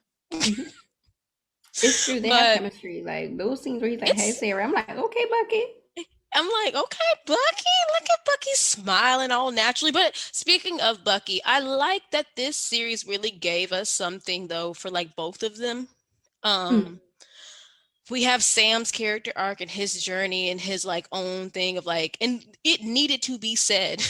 It's true. They have But chemistry. Like those scenes where he's like, "Hey, it's Sarah," I'm like, "Okay, Bucky." I'm like, okay, Bucky, look at Bucky smiling all naturally. But speaking of Bucky, I like that this series really gave us something though for like both of them. Mm, Um, we have Sam's character arc and his journey and his like own thing of like, and it needed to be said.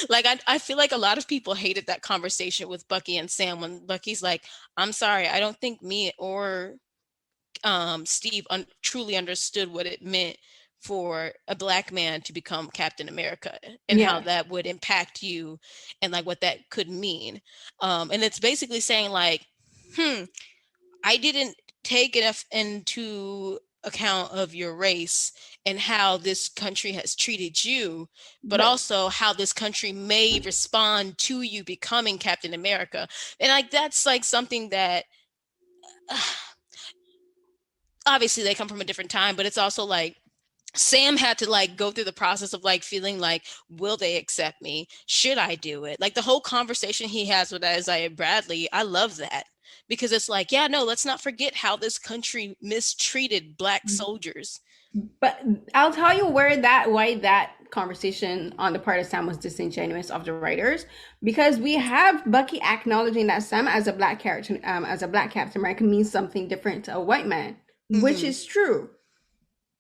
Like I feel like a lot of people hated that conversation with Bucky and Sam when Bucky's like, I'm sorry, I don't think me or Steve truly understood what it meant for a black man to become Captain America and how yeah. that would impact you and like what that could mean. And it's basically saying like, hmm, I didn't take enough into account of your race and how this country has treated you, but But also how this country may respond to you becoming Captain America. And like that's like something that obviously they come from a different time, but it's also like Sam had to like go through the process of like feeling like, will they accept me? Should I do it? Like the whole conversation he has with Isaiah Bradley, I love that because it's like, yeah, no, let's not forget how this country mistreated black soldiers. but I'll tell you where that why that conversation on the part of Sam was disingenuous of the writers, because we have Bucky acknowledging that Sam as a black character, as a black Captain America means something different to a white man, which Hmm. is true.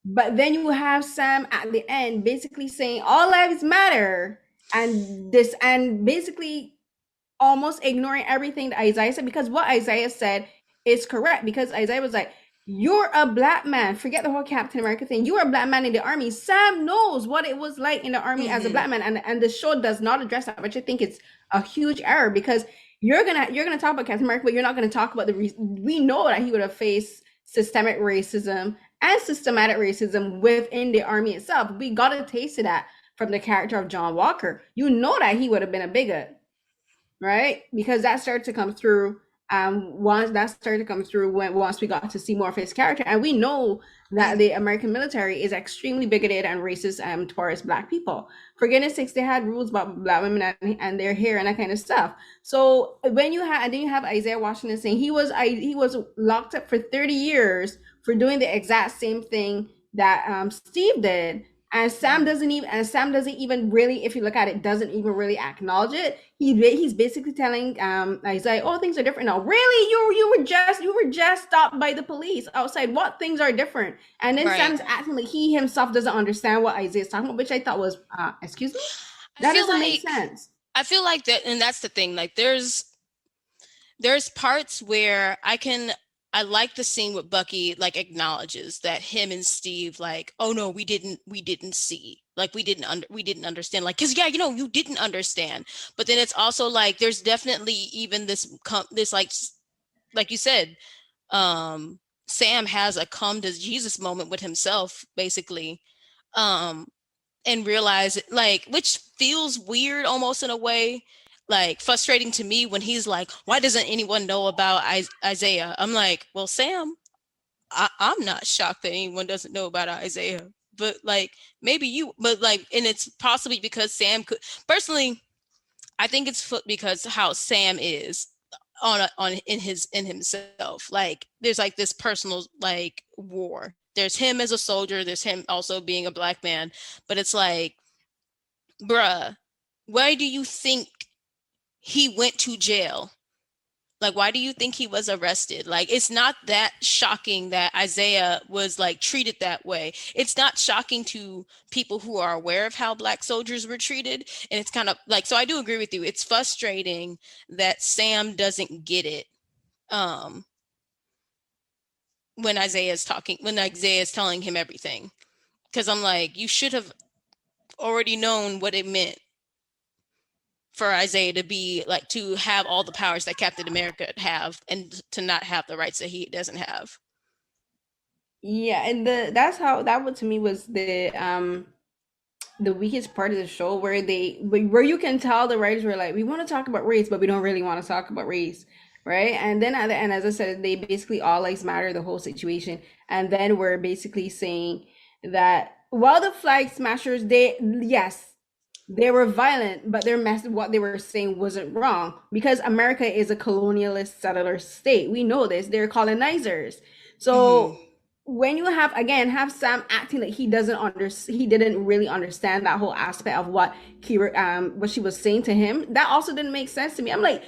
But then you have Sam at the end basically saying all lives matter, and basically almost ignoring everything that Isaiah said, because what Isaiah said is correct. Because Isaiah was like, you're a black man. Forget the whole Captain America thing. You are a black man in the army. Sam knows what it was like in the army as a Hmm. black man, and the show does not address that, which I think it's a huge error, because you're gonna talk about Captain America, but you're not gonna talk about the reason. We know that he would have faced systemic racism and systematic racism within the army itself. We got a taste of that from the character of John Walker. You know that he would have been a bigot, right? Because that started to come through. Once that started to come through when once we got to see more of his character, and we know that the American military is extremely bigoted and racist towards black people. For goodness sakes, they had rules about black women and their hair and that kind of stuff. So when you had, and then you have Isaiah Washington saying he was locked up for 30 years for doing the exact same thing that Steve did, and Sam doesn't even really, if you look at it, doesn't even really acknowledge it. He's basically telling Isaiah, oh, things are different now. Really? You were just stopped by the police outside. What things are different? And then Right. Sam's acting like he himself doesn't understand what Isaiah's talking about, which I thought was excuse me? I That feel doesn't make like sense. I feel like that, and that's the thing. Like there's parts where I like the scene with Bucky like acknowledges that him and Steve like, oh no, we didn't see. Like we didn't understand. Like, cause yeah, you didn't understand. But then it's also like there's definitely even this like you said, um Sam has a come to Jesus moment with himself, basically. Um and realize like which feels weird almost in a way, like frustrating to me when he's like, why doesn't anyone know about Isaiah? I'm like, well, Sam, I'm not shocked that anyone doesn't know about Isaiah, but like maybe you, but like, and it's possibly because Sam could personally, I think it's because how Sam is on in himself. Like there's like this personal like war. There's him as a soldier, there's him also being a black man, but it's like, bruh, why do you think he went to jail? Like, why do you think he was arrested? Like, it's not that shocking that Isaiah was like treated that way. It's not shocking to people who are aware of how black soldiers were treated. And it's kind of like, so I do agree with you. It's frustrating that Sam doesn't get it. Um, when Isaiah is telling him everything. Because I'm like, you should have already known what it meant for Isaiah to be like to have all the powers that Captain America have and to not have the rights that he doesn't have. Yeah, and the that's how that what to me was the weakest part of the show, where where you can tell the writers were like, we want to talk about race, but we don't really want to talk about race, right? And then at the end, as I said, they basically all lives matter, the whole situation. And then we're basically saying that while the flag smashers, they, yes, they were violent, but what they were saying wasn't wrong, because America is a colonialist settler state. We know this. They're colonizers. Mm-hmm. So when you have Sam acting like he didn't really understand that whole aspect of what Kira what she was saying to him, that also didn't make sense to me. I'm like,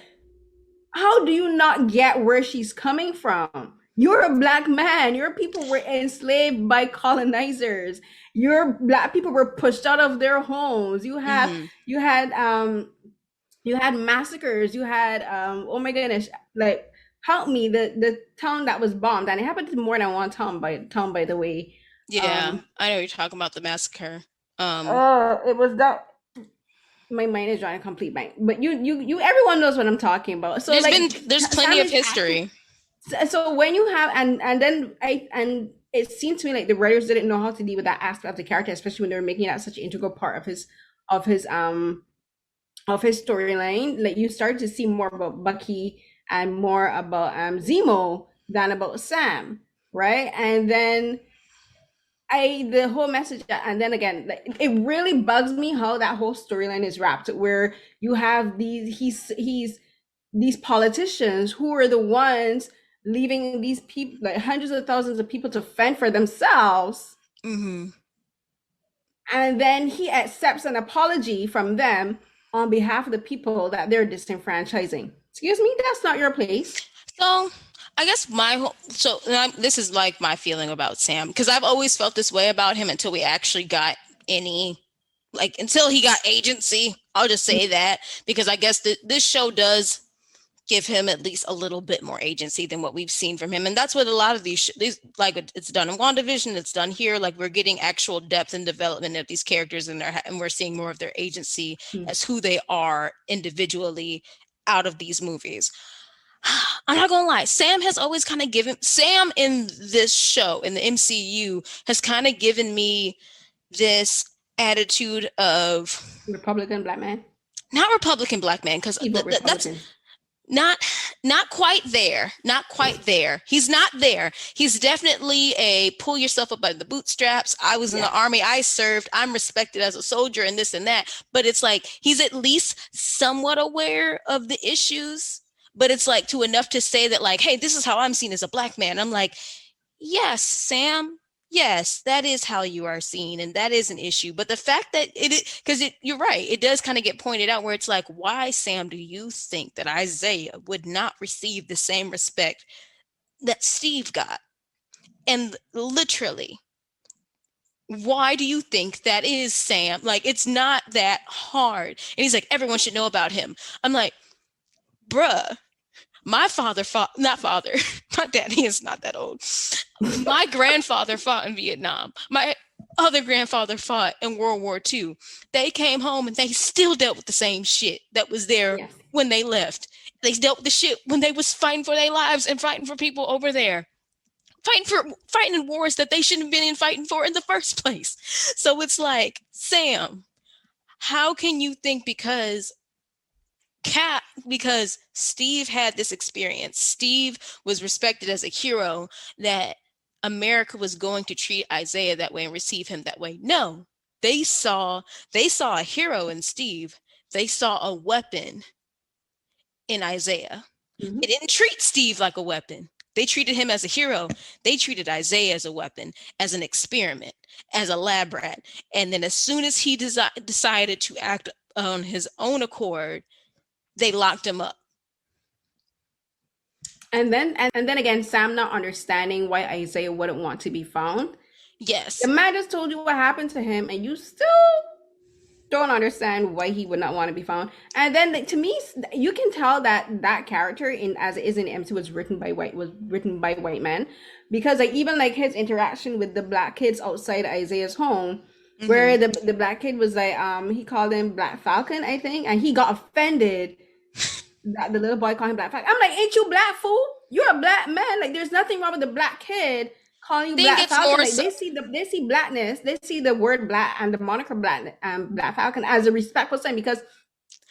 how do you not get where she's coming from? You're a black man. Your people were enslaved by colonizers. Your black people were pushed out of their homes. Mm-hmm. You had massacres. You had oh my goodness, like help me, the town that was bombed, and it happened to more than one town by the way. Yeah, Um I know you're talking about the massacre. Um, it was that my mind is drawing a complete blank. But you everyone knows what I'm talking about. So like there's plenty Sam of is acting. history. So when you have and then I and it seemed to me like the writers didn't know how to deal with that aspect of the character, especially when they were making that such an integral part of his um of his storyline. Like you start to see more about Bucky and more about Zemo than about Sam, right? And then the whole message, and then again, like, it really bugs me how that whole storyline is wrapped, where you have he's these politicians who are the ones leaving these people, like hundreds of thousands of people, to fend for themselves, Mm-hmm. and then he accepts an apology from them on behalf of the people that they're disenfranchising. Excuse me, that's not your place. So I guess this is like my feeling about Sam, because I've always felt this way about him until we actually got any, like until he got agency. I'll just say that, because I guess this show does give him at least a little bit more agency than what we've seen from him. And that's what a lot of these like it's done in WandaVision, it's done here. Like we're getting actual depth and development of these characters, and we're seeing more of their agency as who they are individually out of these movies. I'm not gonna lie, Sam has always kind of given Sam in this show, in the MCU, has kind of given me this attitude of Republican black man. not Republican black man, because that's Republican. not quite there, not quite there. He's not there. He's definitely a pull yourself up by the bootstraps. I was in the army, I served, I'm respected as a soldier, and this and that. But it's like he's at least somewhat aware of the issues, but it's like to enough to say that, like, hey, this is how I'm seen as a black man. I'm like, yes, Sam, yes, that is how you are seen, and that is an issue. But the fact that you're right, it does kind of get pointed out where it's like, why, Sam, do you think that Isaiah would not receive the same respect that Steve got? And literally, why do you think that is, Sam? Like, it's not that hard. And he's like, everyone should know about him. I'm like, bruh, my father fought, not father, my daddy is not that old. My grandfather fought in Vietnam. My other grandfather fought in World War II. They came home and they still dealt with the same shit that was there when they left. They dealt with the shit when they was fighting for their lives and fighting for people over there. Fighting in wars that they shouldn't have been in fighting for in the first place. So it's like, Sam, how can you think because Steve had this experience, Steve was respected as a hero, that America was going to treat Isaiah that way and receive him that way? No, they saw a hero in Steve. They saw a weapon in Isaiah. Mm-hmm. They didn't treat Steve like a weapon. They treated him as a hero. They treated Isaiah as a weapon, as an experiment, as a lab rat. And then as soon as he decided to act on his own accord, they locked him up. And then again, Sam not understanding why Isaiah wouldn't want to be found. Yes. The man just told you what happened to him, and you still don't understand why he would not want to be found. And then to me, you can tell that that character, in as it is in MC, was written by white men, because like even like his interaction with the black kids outside Isaiah's home, where the black kid was like he called him Black Falcon, I think, and he got offended that the little boy called him Black Falcon. I'm like, ain't you black, fool? You're a black man. Like, there's nothing wrong with the black kid calling you Black Falcon. Like, they see blackness, they see the word black and the moniker Black Falcon as a respectful sign, because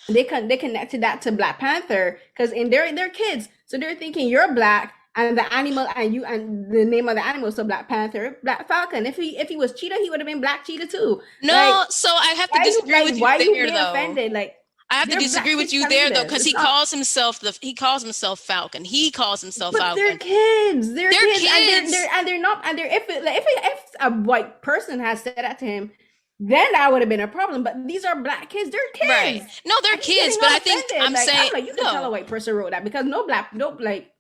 they connected that to Black Panther, because in their kids, so they're thinking you're black and the animal and you and the name of the animal, so Black Panther, Black Falcon. If he was cheetah, he would have been Black Cheetah too. No, like, so I have to disagree with you there, though. Offended? Like, I have to They're disagree black with kids you telling there you though, this. because It's not. he calls himself Falcon. He calls himself But they're Falcon. kids. They're They're kids, and kids. they're not. And they're if a white person has said that to him, then that would have been a problem. But these are black kids. They're Right. kids, No, they're and he's kids, getting but all I think offended. I'm Like I'm saying like, you can tell a no. white person wrote that because no black, no like.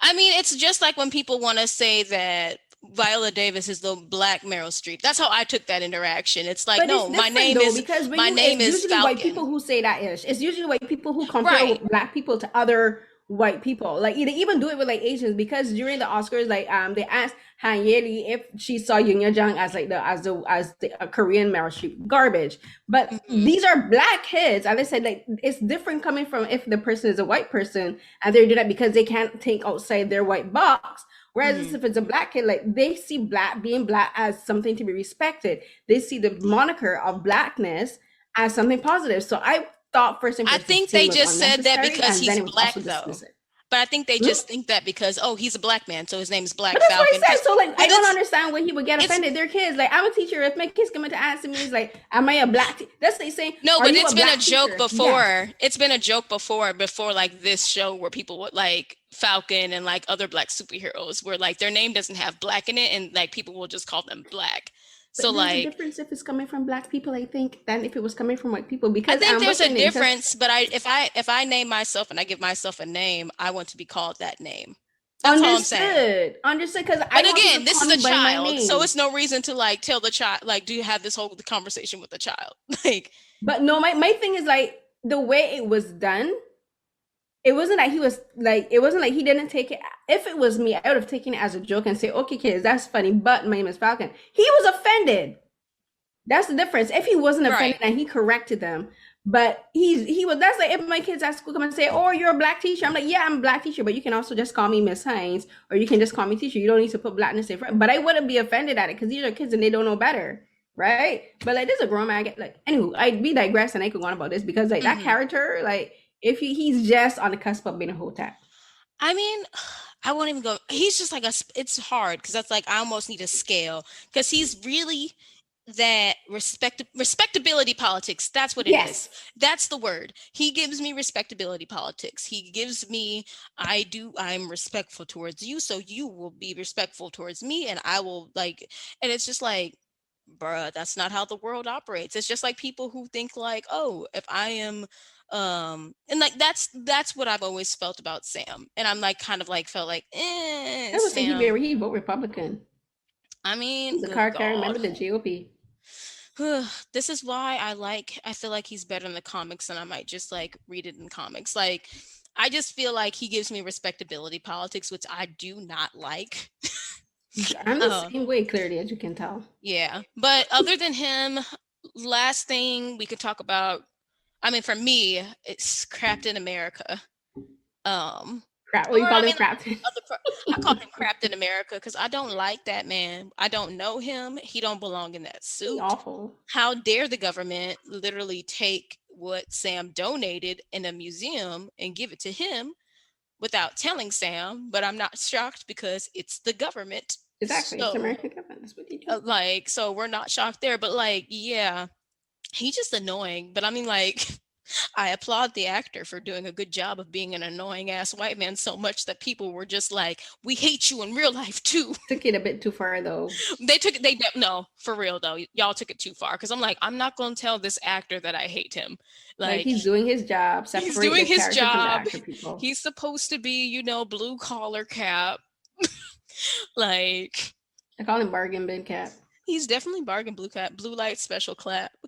I mean, it's just like when people want to say that Viola Davis is the black Meryl Streep. That's how I took that interaction. It's like, But it's no, different though because when my you, name it's is usually white Falcon. people who say that ish. It's usually white people who compare Right. black people to other white people. Like they even do it with like Asians because during the Oscars, like they asked Han Yeli if she saw Yoon Jung as like the Korean Meryl Streep garbage. But Hmm. these are black kids, and they said like it's different coming from if the person is a white person and they're doing that because they can't think outside their white box. Whereas Hmm. if it's a black kid, like they see black being black as something to be respected. They see the moniker of blackness as something positive. So I thought first I impression the think scene they was just said that unnecessary, because and then he's it was black, also though. dismissive. But I think they Hmm? just think that because, oh, he's a black man, so his name is Black But that's what Falcon. I said. So like I But don't understand why he would get it's offended. They're kids. Like I'm a teacher. If my kids come in to ask me, he's like, "Am I a black?" That's like saying, no, "Are but you it's a been a black joke teacher?" Yes. before. It's been a joke before like this show where people would like Falcon and like other black superheroes where like their name doesn't have black in it and like people will just call them black. So But there's a like difference if it's coming from black people, I think, than if it was coming from white people. I Because think what's there's her a name? Because difference, but if I name myself and I give myself a name, I want to be called that name. That's all I'm saying. understood. Because I But want people again, to this call is me a by my child, so name. it's no reason to like tell the child like do you have this whole conversation with the child? Like But no, my thing is like the way it was done. It wasn't like he was like it wasn't like he didn't take it. If it was me, I would have taken it as a joke and say, "Okay, kids, that's funny." But my name is Falcon. He was offended. That's the difference. If he wasn't offended right. and he corrected them, but he was. That's like if my kids at school come and say, "Oh, you're a black teacher." I'm like, "Yeah, I'm a black teacher, but you can also just call me Miss Hines, or you can just call me teacher. You don't need to put blackness in front." But I wouldn't be offended at it because these are kids and they don't know better, right? But like, there's a grown man. Like, anywho, I'd be digress and I could go on about this because like that Hmm. character, like if he's just on the cusp of being a hotep. I mean, I won't even go. He's just like it's hard because that's like I almost need a scale because he's really that respectability politics. That's what it is. Yes, That's the word. He gives me respectability politics. He gives me I'm respectful towards you, so you will be respectful towards me, and I will like. And it's just like, bruh, that's not how the world operates. It's just like people who think like, oh, if I am and like that's what I've always felt about Sam. And I'm like kind of like felt like, I would say Sam. he vote Republican. I mean, He's a good card carrier God. member of the GOP. This is why I feel like he's better in the comics and I might just like read it in comics. Like I just feel like he gives me respectability politics, which I do not like. I'm the uh same way, clearly, as you can tell. yeah. But other than him, last thing we could talk about, I mean for me, it's Captain America. Um Crap. What or you I call him? mean Crap. I call him Captain America because I don't like that man. I don't know him. He don't belong in that He suit. awful. How dare the government literally take what Sam donated in a museum and give it to him without telling Sam? But I'm not shocked because it's the government. Exactly. It's So, American government. That's what they do. like, so we're not shocked there. But like, yeah, he's just annoying. But I mean, like, I applaud the actor for doing a good job of being an annoying ass white man so much that people were just like, we hate you in real life too. Took it a bit too far though. No, for real though, y'all took it too far because I'm like, I'm not going to tell this actor that I hate him. Like Like he's doing his job. he's Separate the doing his character from the job. actor, people. He's supposed to be, blue collar cap. Like I call him bargain bin cat. he's definitely bargain blue light special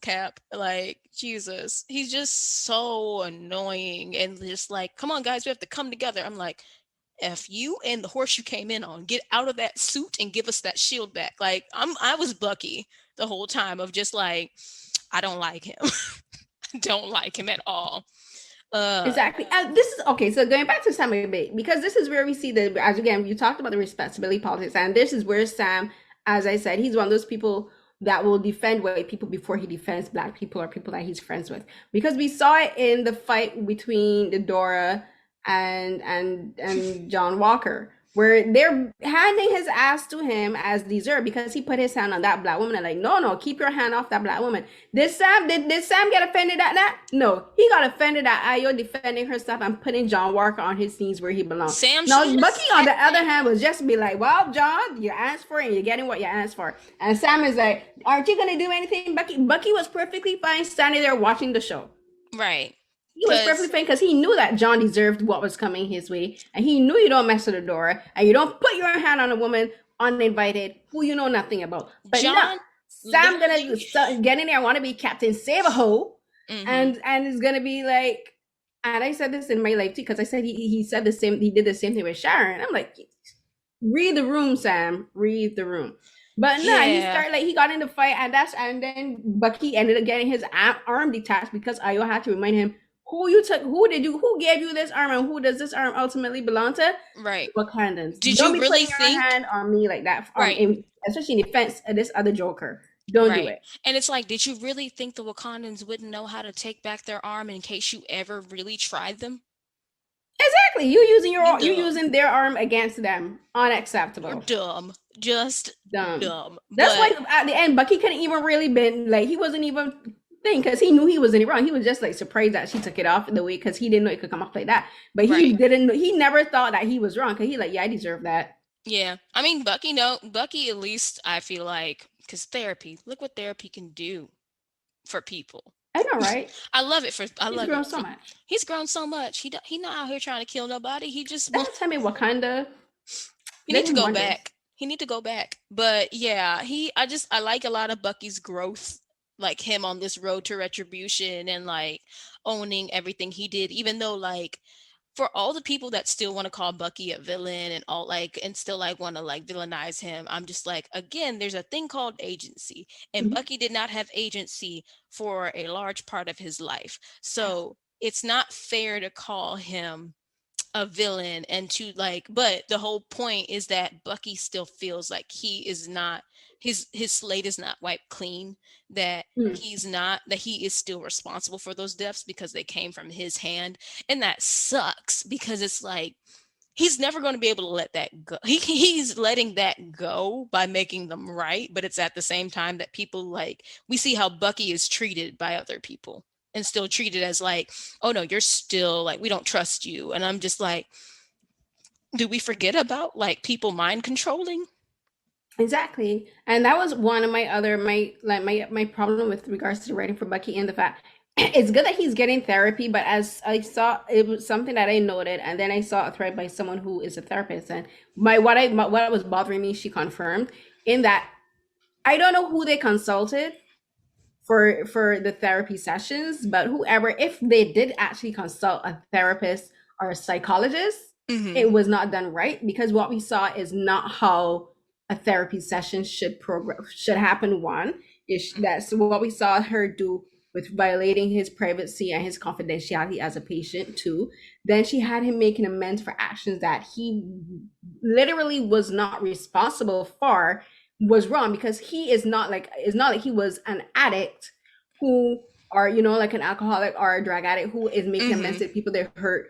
cap. Like Jesus, he's just so annoying and just like, come on guys, we have to come together. I'm like, F you and the horse you came in on. Get out of that suit and give us that shield back. Like I was Bucky the whole time of just like, I don't like him. I don't like him at all. Uh Exactly. This is okay. So going back to Sam a bit, because this is where we see the, as again, you talked about the respectability politics, and this is where Sam, as I said, he's one of those people that will defend white people before he defends black people or people that he's friends with. Because we saw it in the fight between the Dora and John Walker, where they're handing his ass to him as dessert because he put his hand on that black woman and like, no, no, keep your hand off that black woman. Did Sam get offended at that? No, he got offended at Ayo defending herself and putting John Walker on his knees where he belongs. Sam Now should Bucky, on the other hand, was just be like, well, John, you asked for it and you're getting what you asked for. And Sam is like, aren't you gonna do anything? Bucky was perfectly fine standing there watching the show. right. He was perfectly fine because he knew that John deserved what was coming his way, and he knew you don't mess with the door, and you don't put your hand on a woman uninvited who you know nothing about. But John, no, Sam gonna get in there, want to be Captain Save a Ho, and it's gonna be like, and I said this in my life too because I said he said the same, he did the same thing with Sharon. I'm like, read the room, Sam, read the room. But no, he started like he got in the fight, and then Bucky ended up getting his arm detached because Ayo had to remind him. Who gave you this arm, and who does this arm ultimately belong to? Right. Wakandans. Did Don't you be really putting think your hand on me like that? Right. Especially in defense of this other Joker. Don't do it. And it's like, did you really think the Wakandans wouldn't know how to take back their arm in case you ever really tried them? Exactly. You using their arm against them. Unacceptable. You're dumb. Just dumb. That's why at the end, Bucky couldn't even really been like, he wasn't even thing because he knew he was in it wrong. He was just like surprised that she took it off the way because he didn't know it could come off like that. But he didn't. He never thought that he was wrong because he like, yeah, I deserve that. Yeah, I mean Bucky. No, Bucky. At least I feel like because therapy. Look what therapy can do for people. I know, right? I love it. He's grown so much. He's grown so much. He not out here trying to kill nobody. He just that's time in Wakanda. He need to go back. He need to go back. But yeah, I like a lot of Bucky's growth. Like him on this road to retribution and like owning everything he did, even though like for all the people that still want to call Bucky a villain and all like and still like want to like villainize him, I'm just like, again, there's a thing called agency, and Bucky did not have agency for a large part of his life. So it's not fair to call him a villain and to like, but the whole point is that Bucky still feels like he is not his slate is not wiped clean, that he's not, that he is still responsible for those deaths because they came from his hand. And that sucks because it's like he's never going to be able to let that go. He's letting that go by making them right, but it's at the same time that people like, we see how Bucky is treated by other people and still treated as like, oh no, you're still like, we don't trust you. And I'm just like, do we forget about like people mind controlling? Exactly. And that was one of my problem with regards to the writing for Bucky, and the fact it's good that he's getting therapy, but as I saw, it was something that I noted, and then I saw a thread by someone who is a therapist, and what was bothering me, she confirmed in that I don't know who they consulted for the therapy sessions, but whoever, if they did actually consult a therapist or a psychologist, it was not done right, because what we saw is not how a therapy session should happen. One is that's what we saw her do with violating his privacy and his confidentiality as a patient. Two, then she had him making amends for actions that he literally was not responsible for, was wrong, because he is not like, it's not like he was an addict who, or like an alcoholic or a drug addict who is making amends to people they hurt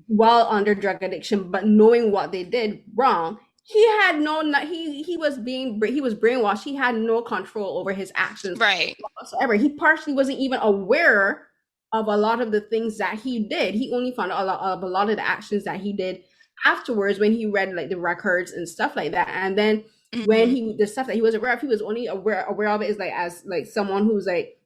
while under drug addiction, but knowing what they did wrong. He had he was brainwashed. He had no control over his actions whatsoever. He partially wasn't even aware of a lot of the things that he did. He only found out a lot of the actions that he did afterwards, when he read like the records and stuff like that. And then when the stuff that he was aware of, he was only aware of it is like as like someone who's like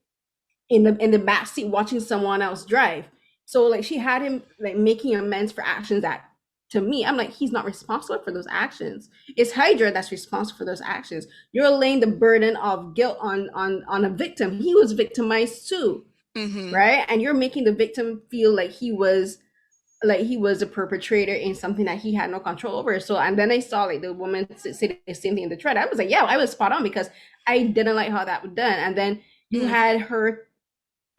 in the back seat watching someone else drive. So like she had him like making amends for actions that, to me, I'm like, he's not responsible for those actions. It's Hydra that's responsible for those actions. You're laying the burden of guilt on a victim. He was victimized too, right? And you're making the victim feel like he was a perpetrator in something that he had no control over. So, and then I saw like the woman say the same thing in the thread. I was like, yeah, I was spot on, because I didn't like how that was done. And then you had her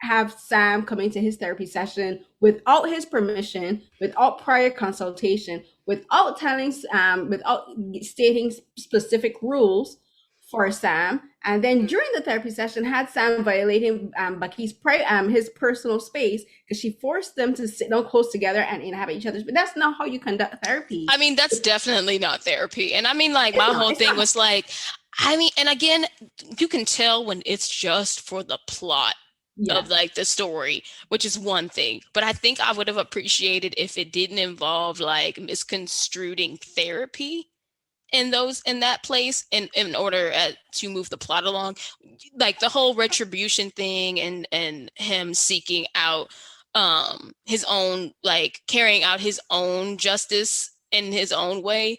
have Sam come into his therapy session without his permission, without prior consultation, without telling without stating specific rules for Sam, and then during the therapy session, had Sam violating Bucky's his personal space because she forced them to sit down close together and inhabit each other's. But that's not how you conduct therapy. I mean, that's definitely not therapy. And I mean, like, my whole thing was like, I mean, and again, you can tell when it's just for the plot of like the story, which is one thing. But I think I would have appreciated if it didn't involve like misconstruing therapy in that place in order to move the plot along, like the whole retribution thing and him seeking out his own, like carrying out his own justice in his own way.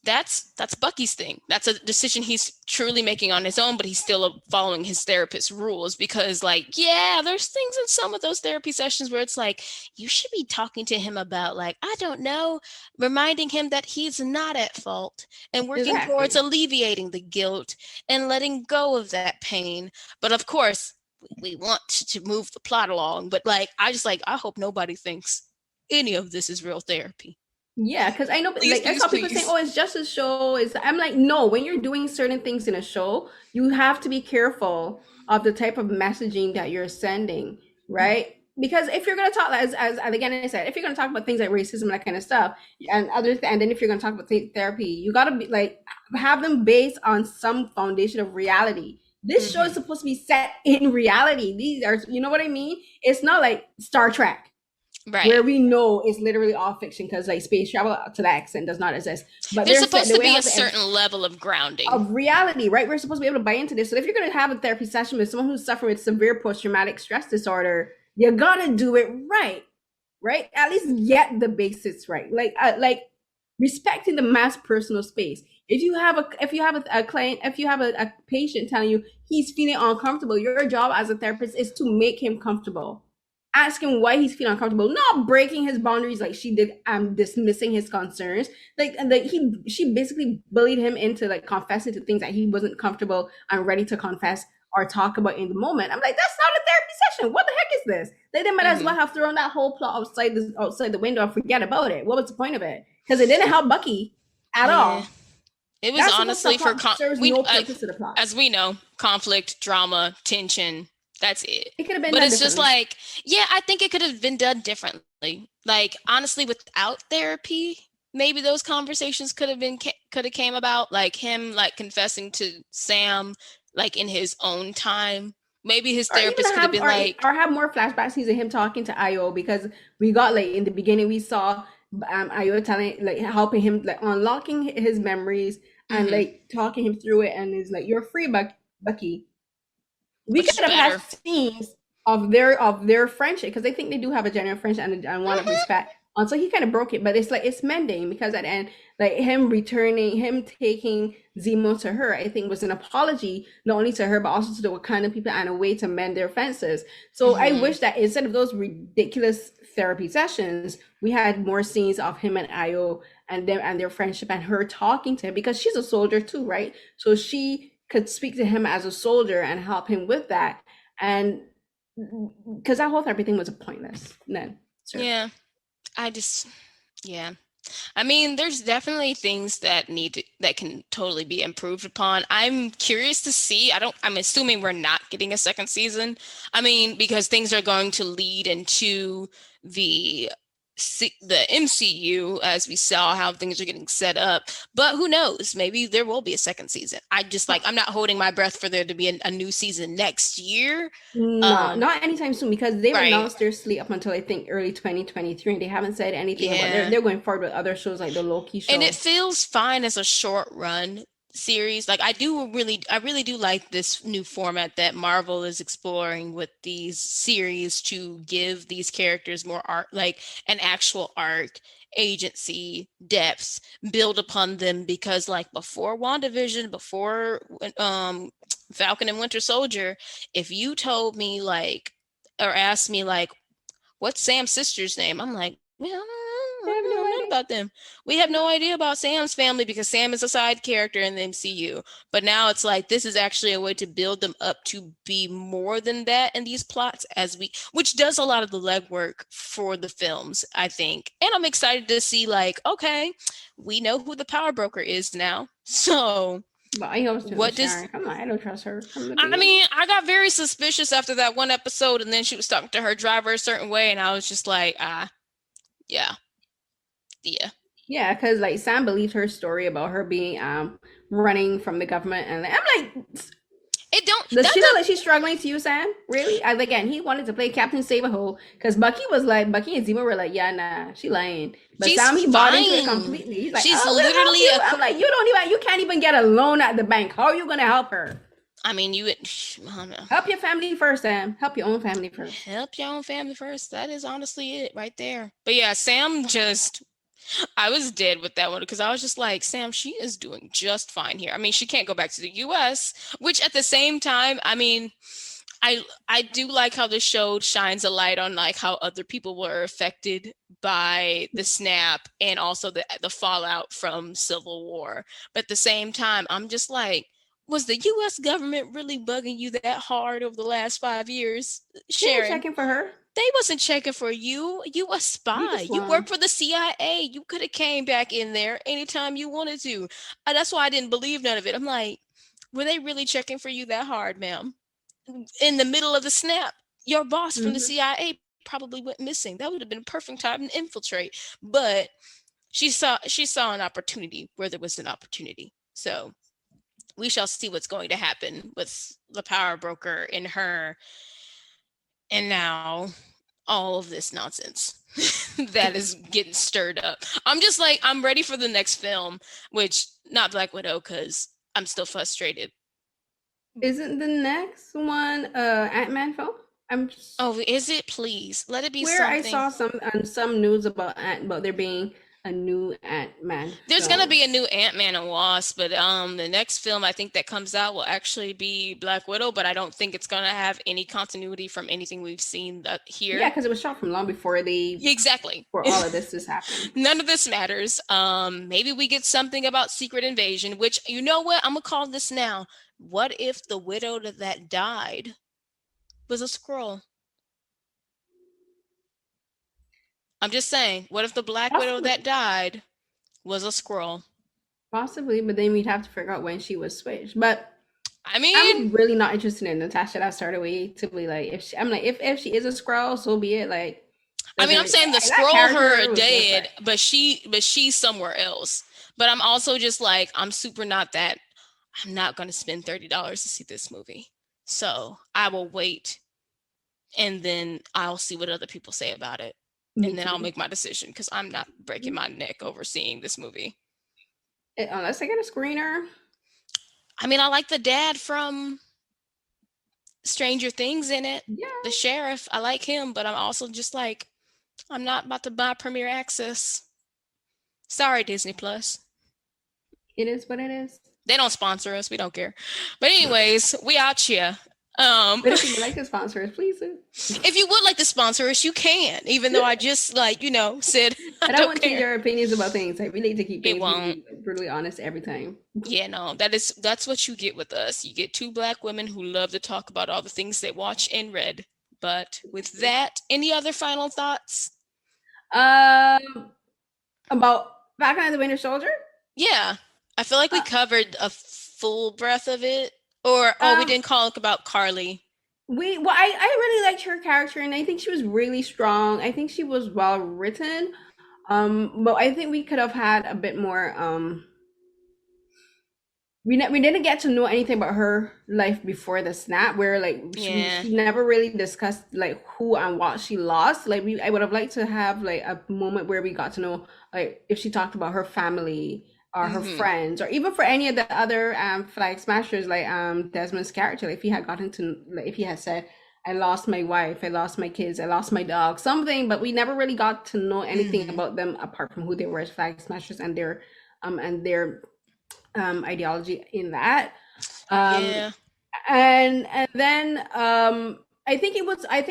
That's Bucky's thing. That's a decision he's truly making on his own, but he's still following his therapist's rules because, like, yeah, there's things in some of those therapy sessions where it's like, you should be talking to him about, like, I don't know, reminding him that he's not at fault and working towards alleviating the guilt and letting go of that pain. But of course, we want to move the plot along. But like, I hope nobody thinks any of this is real therapy. Yeah, because I know, like, I saw people saying, "Oh, it's just a show." I'm like, no. When you're doing certain things in a show, you have to be careful of the type of messaging that you're sending, right? Because if you're gonna talk, as again I said, if you're gonna talk about things like racism and that kind of stuff, and and then if you're gonna talk about therapy, you gotta be like have them based on some foundation of reality. This show is supposed to be set in reality. These are, you know what I mean? It's not like Star Trek. Right. Where we know it's literally all fiction because like space travel to that extent does not exist. But there's supposed to be a certain level of grounding of reality, right? We're supposed to be able to buy into this. So if you're going to have a therapy session with someone who's suffering with severe post-traumatic stress disorder, you gotta do it right, right? At least get the basics right, like respecting the man's personal space. If you have a client, if you have a patient telling you he's feeling uncomfortable, your job as a therapist is to make him comfortable. Ask him why he's feeling uncomfortable, not breaking his boundaries like she did, dismissing his concerns. Like she basically bullied him into like confessing to things that he wasn't comfortable and ready to confess or talk about in the moment. I'm like, that's not a therapy session. What the heck is this? They might as well have thrown that whole plot outside the window and forget about it. What was the point of it? Because it didn't help Bucky at all. It was honestly for as we know, conflict, drama, tension. That's it. It could have been, but it's just like, yeah, I think it could have been done differently. Like, honestly, without therapy, maybe those conversations could have came about, like him like confessing to Sam like in his own time. Maybe his therapist could have been or have more flashback scenes of him talking to Io, because we got like in the beginning we saw Io telling, like, helping him, like unlocking his memories and like talking him through it, and is like, you're free, Bucky. We could have had scenes of their friendship, because I think they do have a genuine friendship and want to respect. And so he kind of broke it, but it's like it's mending, because at the end, like him taking Zemo to her, I think was an apology not only to her but also to the Wakanda people, and a way to mend their fences. So I wish that instead of those ridiculous therapy sessions, we had more scenes of him and Io and them and their friendship, and her talking to him, because she's a soldier too, right? So she could speak to him as a soldier and help him with that. And because that whole therapy thing was pointless then. Yeah. I mean, there's definitely things that can totally be improved upon. I'm curious to see. I'm assuming we're not getting a second season. I mean, because things are going to lead into the MCU, as we saw how things are getting set up. But who knows? Maybe there will be a second season. I'm not holding my breath for there to be a new season next year. No, not anytime soon, because they've announced their slate up until I think early 2023, and they haven't said anything about they're going forward with other shows like the Loki show. And it feels fine as a short run series. Like, I really do like this new format that Marvel is exploring with these series, to give these characters more art, like an actual arc, agency, depths, build upon them. Because like before WandaVision, before Falcon and Winter Soldier, if you told me like, or asked me like, what's Sam's sister's name, I'm like, yeah, I have no idea about them. We have no idea about Sam's family, because Sam is a side character in the MCU. But now it's like, this is actually a way to build them up to be more than that in these plots, which does a lot of the legwork for the films, I think. And I'm excited to see, like, okay, we know who the power broker is now. So But I always just with What does Sharon. I'm like, I don't trust her from the I beginning. mean, I got very suspicious after that one episode, and then she was talking to her driver a certain way, and I was just like, yeah, yeah. Yeah, because like Sam believed her story about her being running from the government, and I'm like, It don't does that she look don't like she's struggling to you, Sam? Really? As again, he wanted to play Captain Save a Hole because Bucky and Zemo were like, yeah, nah, she lying. But she's Sam, he bought into it fine. completely. He's like, She's oh, we'll help literally you. a I'm like, you can't even get a loan at the bank. How are you gonna help her? I mean, you I don't know. Help your family first, Sam. Help your own family first. Help your own family first. That is honestly it right there. But yeah, Sam just I was dead with that one because I was just like, Sam, she is doing just fine here. I mean, she can't go back to the US, which at the same time, I mean, I do like how the show shines a light on like how other people were affected by the snap and also the fallout from Civil War. But at the same time, I'm just like, was the US government really bugging you that hard over the last 5 years, They ain't Sharon? checking for her. They wasn't checking for you. You a You spy. just You work lying. for the CIA. You could have came back in there anytime you wanted to. That's why I didn't believe none of it. I'm like, were they really checking for you that hard, ma'am? In the middle of the snap, your boss from the Mm-hmm. CIA probably went missing. That would have been a perfect time to infiltrate. But she saw an opportunity where there was an opportunity. So we shall see what's going to happen with the power broker and her, and now all of this nonsense that is getting stirred up. I'm just like, I'm ready for the next film, which not Black Widow because I'm still frustrated. Isn't the next one Ant-Man film? I'm Oh, is it? Please let it be where I something. saw some news about there being a new Ant-Man There's gonna film. be a new Ant-Man and Wasp, but the next film I think that comes out will actually be Black Widow, but I don't think it's gonna have any continuity from anything we've seen Yeah, here. because it was shot from long before they Exactly. for all of this has happened. None of this matters. Maybe we get something about Secret Invasion, which you know what? I'm gonna call this now. What if the widow that died was a Skrull? I'm just saying, what if the Black Widow Possibly, that died was a Skrull? possibly, but then we'd have to figure out when she was switched. But I mean, I'm really not interested in Natasha. That started way to be like I'm like if she is a scroll, so be it. Like doesn't I'm really, saying the that Skrull her character was just dead, like but she's somewhere else. But I'm also just like, I'm super not that. I'm not gonna spend $30 to see this movie, so I will wait, and then I'll see what other people say about it, me and then I'll too. make my decision because I'm not breaking my neck over seeing this movie. Unless I get a screener. I mean, I like the dad from Stranger Things in it, Yeah, the sheriff. I like him, but I'm also just like, I'm not about to buy Premiere Access. Sorry, Disney Plus. it is what it is. They don't sponsor us. We don't care. But anyways, we out here. Um, But if you would like to sponsor us, please do. if you would like to sponsor us, you can. Even though I just said I And I don't won't change care. our opinions about things. I really need to keep It things won't. brutally honest every time. Yeah, no, that's what you get with us. You get two Black women who love to talk about all the things they watch and read. But with that, any other final thoughts? Um, about Falcon and the Winter Soldier. Yeah, I feel like we Uh, covered a full breadth of it. Or oh, we um, didn't talk about Carly. I really liked her character, and I think she was really strong. I think she was well written. But I think we could have had a bit more. We didn't get to know anything about her life before the snap. Where like Yeah. she never really discussed like who and what she lost. Like I would have liked to have like a moment where we got to know like if she talked about her family or her Mm-hmm. friends or even for any of the other flag smashers like Desmond's character. Like if he had gotten to like if he had said I lost my wife, I lost my kids, I lost my dog, something, but we never really got to know anything Mm-hmm. about them apart from who they were as flag smashers and their ideology in that. Um Yeah. and then I think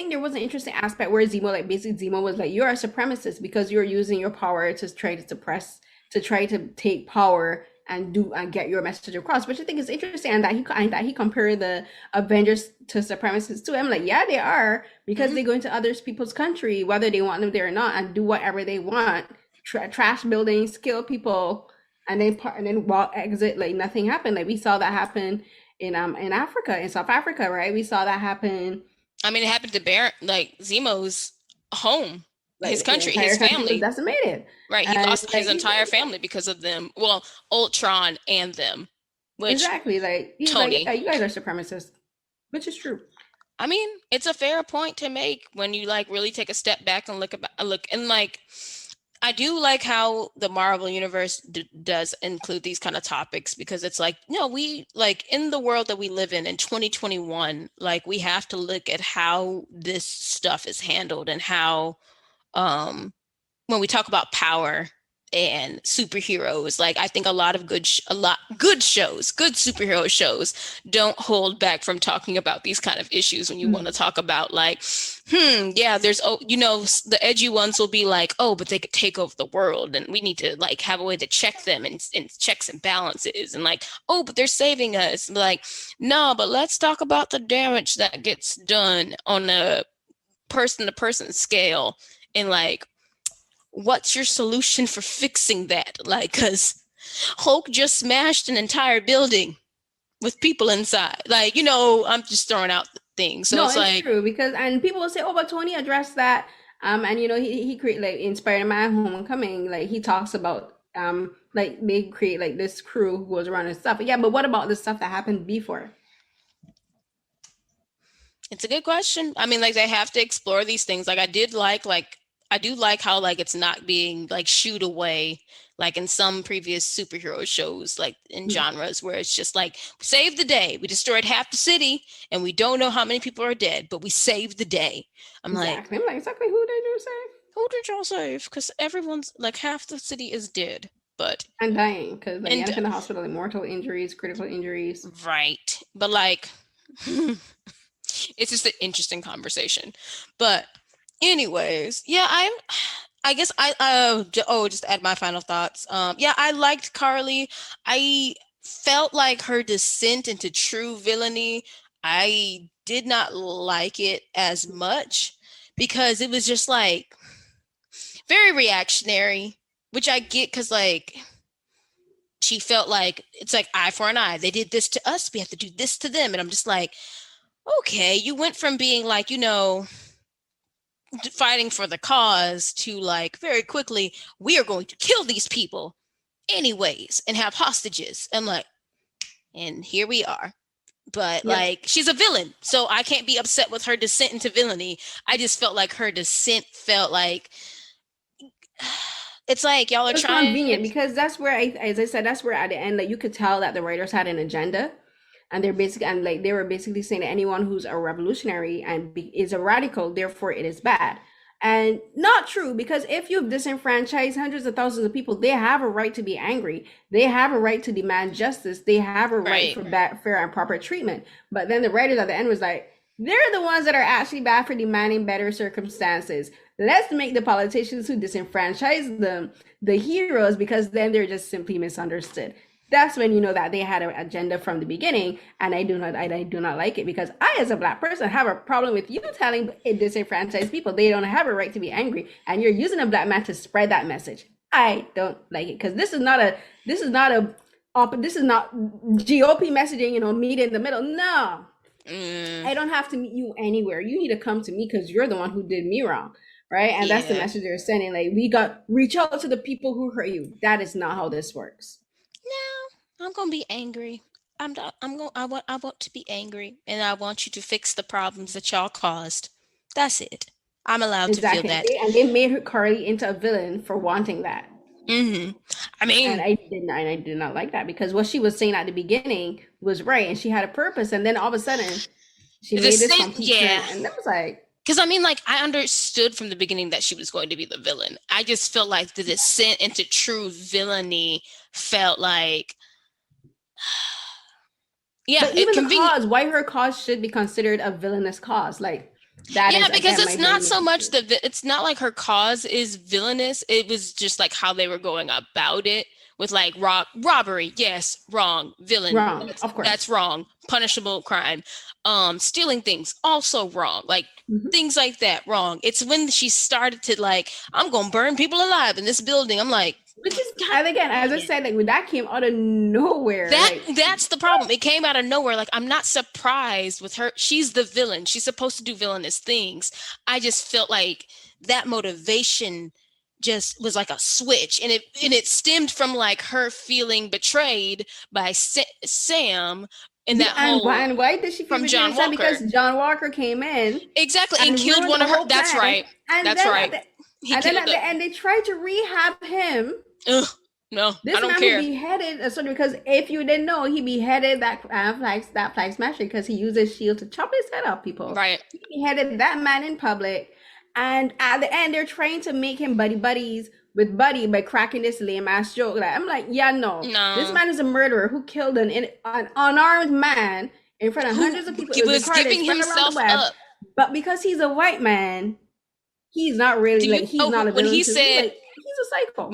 there was an interesting aspect where Zemo like basically Zemo was like you're a supremacist because you're using your power to try to suppress to try to take power and do and get your message across, which I think is interesting, and that he compared the Avengers to supremacists too. I'm like, yeah, they are because Mm-hmm. they go into other people's country, whether they want them there or not, and do whatever they want, trash buildings, kill people, and then while exit, like nothing happened. Like we saw that happen in Africa, in South Africa, right? We saw that happen. I mean, it happened to like Zemo's home, his Like the country, entire his country was family. decimated, Right. He and lost his like entire family because of them. Well, Ultron and them, which exactly, like he's like, yeah, Tony. you guys are supremacists, which is true. I mean, it's a fair point to make when you like really take a step back and look and like I do like how the Marvel universe does include these kind of topics because it's like, no, we like in the world that we live in 2021, like we have to look at how this stuff is handled and how when we talk about power and superheroes, like I think a lot of good shows, good superhero shows don't hold back from talking about these kind of issues when you want to talk about like yeah, there's the edgy ones will be like, oh, but they could take over the world and we need to like have a way to check them and checks and balances, and like, oh, but they're saving us, like, no, but let's talk about the damage that gets done on a person to person scale, and like, what's your solution for fixing that? Like, because Hulk just smashed an entire building with people inside. Like, I'm just throwing out things. So No, it's it's like, true because and people will say, "Oh, but Tony addressed that." And he create like in Spider-Man Homecoming, like he talks about like they create like this crew who goes around and stuff. Yeah, but what about the stuff that happened before? it's a good question. I mean, like they have to explore these things. Like I do like how like it's not being like shooed away like in some previous superhero shows, like in genres where it's just like save the day. We destroyed half the city and we don't know how many people are dead, but we saved the day. I'm like, Exactly. I'm like, exactly who did you say? who did y'all save? Because everyone's like half the city is dead, but And dying because like you and end up in the hospital, like mortal injuries, critical injuries. right, but like it's just an interesting conversation. But anyways, yeah, I guess just to add my final thoughts. Yeah, I liked Carly. I felt like her descent into true villainy. I did not like it as much because it was just like very reactionary, which I get because like she felt like it's like eye for an eye. They did this to us, we have to do this to them. And I'm just like, okay, you went from being like, fighting for the cause to like very quickly, we are going to kill these people anyways and have hostages. I'm like, and here we are. But Yep. like, she's a villain, so I can't be upset with her descent into villainy. I just felt like her descent felt like it's like y'all are It was trying. convenient because that's where as I said, that's where at the end, like you could tell that the writers had an agenda, and they were basically saying that anyone who's a revolutionary and is a radical, therefore it is bad, and not true because if you've disenfranchised hundreds of thousands of people, they have a right to be angry. They have a right to demand justice. They have a right Right. for fair and proper treatment. But then the writers at the end was like, they're the ones that are actually bad for demanding better circumstances. Let's make the politicians who disenfranchise them the heroes because then they're just simply misunderstood. That's when you know that they had an agenda from the beginning, and I do not like it because I, as a black person, have a problem with you telling disenfranchised people they don't have a right to be angry, and you're using a black man to spread that message. I don't like it because this is not GOP messaging. Meet in the middle. No, I don't have to meet you anywhere. You need to come to me because you're the one who did me wrong, right? And that's the Yeah. message they're sending. Like reach out to the people who hurt you. That is not how this works. No, I'm gonna be angry. I'm not, I'm going I want to be angry and I want you to fix the problems that y'all caused. That's it. I'm allowed to feel Exactly. that. And they made her Carly into a villain for wanting that. Hmm. I And mean, I did not like that because what she was saying at the beginning was right and she had a purpose. And then all of a sudden she the made this same, complete turn. yeah. And that was like, Because I mean, like, I understood from the beginning that she was going to be the villain. I just felt like the descent into true villainy felt like, yeah, but it even the convenient. cause, why her cause should be considered a villainous cause. Like that Yeah, is because again my it's not brain so much issue. it's not like her cause is villainous. It was just like how they were going about it with like robbery. Yes, wrong. Villain. Wrong, of That's course. wrong. punishable crime. Stealing things, also wrong. Like things like that, wrong. It's when she started to like, I'm gonna burn people alive in this building. I'm like, Which is, God and again, as I dang it. said, like when that came out of nowhere, like That's the problem. It came out of nowhere. Like, I'm not surprised with her. She's the villain. She's supposed to do villainous things. I just felt like that motivation just was like a switch, and it stemmed from like her feeling betrayed by Sam in that whole and why did she feel from betrayed John and sad? Walker. Because John Walker came in Exactly, and and killed ruined one the of her. whole That's plan. right. And That's then right. He and then killed at the her. end they tried to rehab him. Ugh, no, I This don't man who care. beheaded, sorry, because if you didn't know, he beheaded that flag smasher because he used his shield to chop his head off people. Right. He beheaded that man in public, and at the end, they're trying to make him buddies with Buddy by cracking this lame ass joke. Like, I'm like, yeah, no, this No. man is a murderer who killed an unarmed man in front of Who hundreds of people. It was was recorded, giving spread around the himself web. up. But because he's a white man, he's not really Do you like he's know not a when villain he to me. said Like he's a psycho.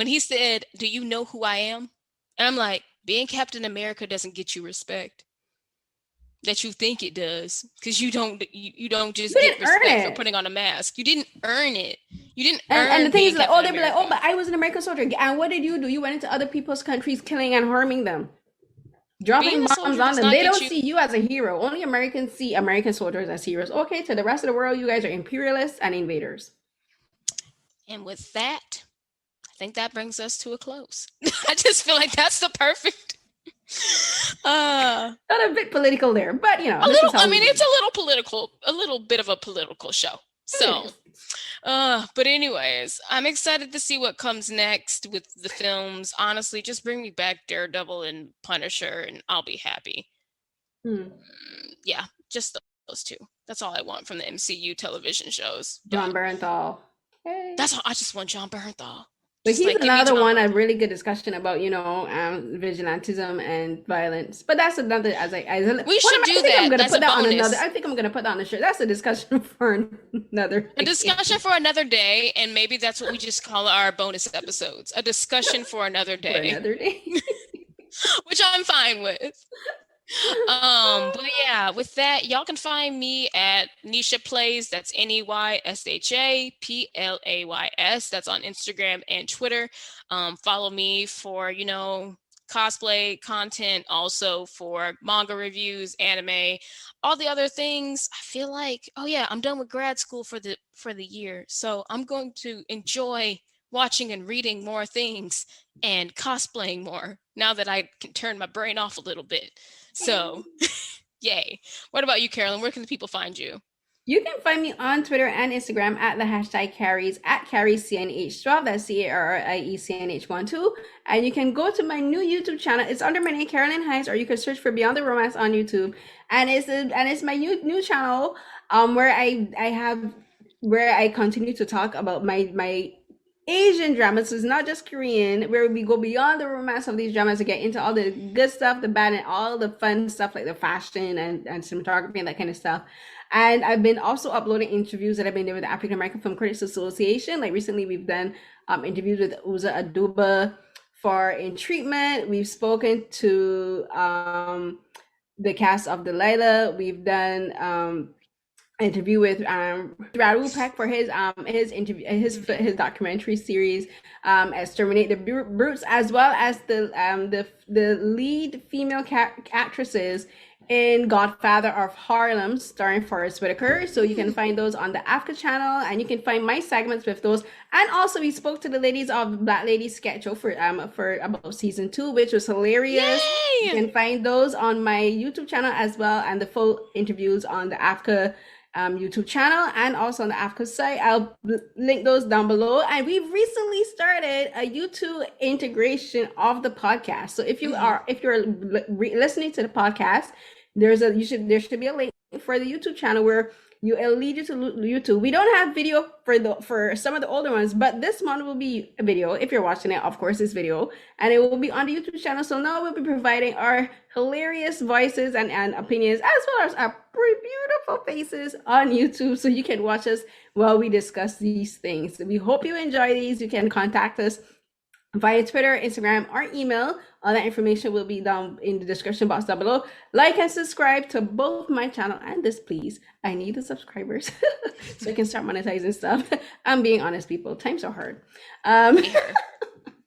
"Do you know who I am?" And I'm like, being Captain America doesn't get you respect that you think it does, because you don't You just get didn't earn respect for it. putting on a mask. You didn't earn it. You didn't And the earn thing being is, like, oh, Captain they'd be like, oh, America. but I was an American soldier. And what did you do? You went into other people's countries, killing and harming them, Being dropping a bombs soldier on does them. not They get don't you. see you as a hero. Only Americans see American soldiers as heroes. Okay, to the rest of the world, you guys are imperialists and invaders. And with that, I think that brings us to a close. I just feel like that's the perfect. Not a bit political there, but you know, A this little. is how I we mean, do. it's a little political, a little bit of a political show. So, but anyways, I'm excited to see what comes next with the films. Honestly, just bring me back Daredevil and Punisher, and I'll be happy. Hmm. Yeah, just those two. That's all I want from the MCU television shows. John But Bernthal. Hey. that's all. I just want John Bernthal. But Just he's like, give me another John one, a Bernthal. really good discussion about, vigilantism and violence. But that's another, We should do I think I'm that. gonna That's put a that on another. bonus. I think I'm gonna put that on a shirt. That's a discussion for another A day. discussion for another day, and maybe that's what we just call our bonus episodes. A discussion for another For day, another day. which I'm fine with. But yeah, with that, y'all can find me at Neysha Plays. That's NEYSHAPLAYS. That's on Instagram and Twitter. Follow me for, cosplay content, also for manga reviews, anime, all the other things. I feel like, oh yeah, I'm done with grad school for the year. So I'm going to enjoy watching and reading more things and cosplaying more now that I can turn my brain off a little bit. So, yay. What about you, Carolyn? Where can the people find you? You can find me on Twitter and Instagram at the hashtag carries at carriescnh12. That's CARIECNH12. And you can go to my new YouTube channel. It's under my name, Carolyn Hines, or you can search for Beyond the Romance on YouTube. And it's my new channel where I continue to talk about my Asian dramas. So it's not just Korean, where we go beyond the romance of these dramas to get into all the good stuff, the bad, and all the fun stuff like the fashion and cinematography and that kind of stuff. And I've been also uploading interviews that I've been doing with the African American Film Critics Association. Like recently, we've done interviews with Uza Aduba for In Treatment. We've spoken to the cast of Delilah. We've done interview with Raul Peck for his interview his documentary series Exterminate the Brutes, as well as the lead female actresses in Godfather of Harlem, starring Forest Whitaker. So you can find those on the AFCA channel, and you can find my segments with those. And also, we spoke to the ladies of Black Lady Sketch Show for about season 2, which was hilarious. Yay! You can find those on my YouTube channel as well, and the full interviews on the AFCA YouTube channel and also on the AFCA site. I'll link those down below. And we've recently started a YouTube integration of the podcast. So if you're listening to the podcast, there should be a link for the YouTube channel where it'll lead you to YouTube. We don't have video for some of the older ones, but this one will be a video. If you're watching it, of course, it's video, and it will be on the YouTube channel. So now we'll be providing our hilarious voices and opinions, as well as our pretty beautiful faces on YouTube, so you can watch us while we discuss these things. We hope you enjoy these. You can contact us via Twitter, Instagram, or email. All that information will be down in the description box down below. Like and subscribe to both my channel and this, please. I need the subscribers so I can start monetizing stuff. I'm being honest, people. Times are hard.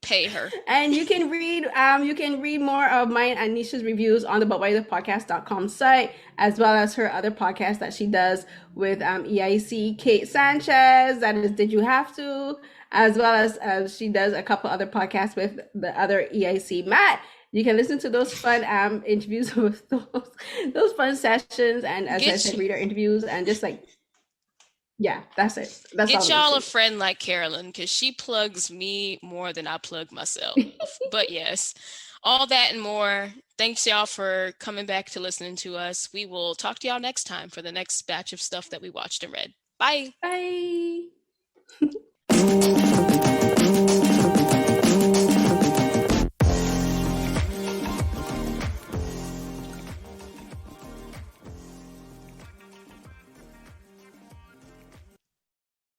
Pay her. And you can read more of mine and Nisha's reviews on the butwhythepodcast.com site, as well as her other podcast that she does with EIC Kate Sanchez. That is Did You Have To? As well as she does a couple other podcasts with the other EIC Matt. You can listen to those fun interviews with those fun sessions, and as I said, reader interviews, and just like, yeah, that's it. That's Get y'all a friend like Carolyn, because she plugs me more than I plug myself. But yes, all that and more. Thanks y'all for coming back to listening to us. We will talk to y'all next time for the next batch of stuff that we watched and read. Bye. Bye.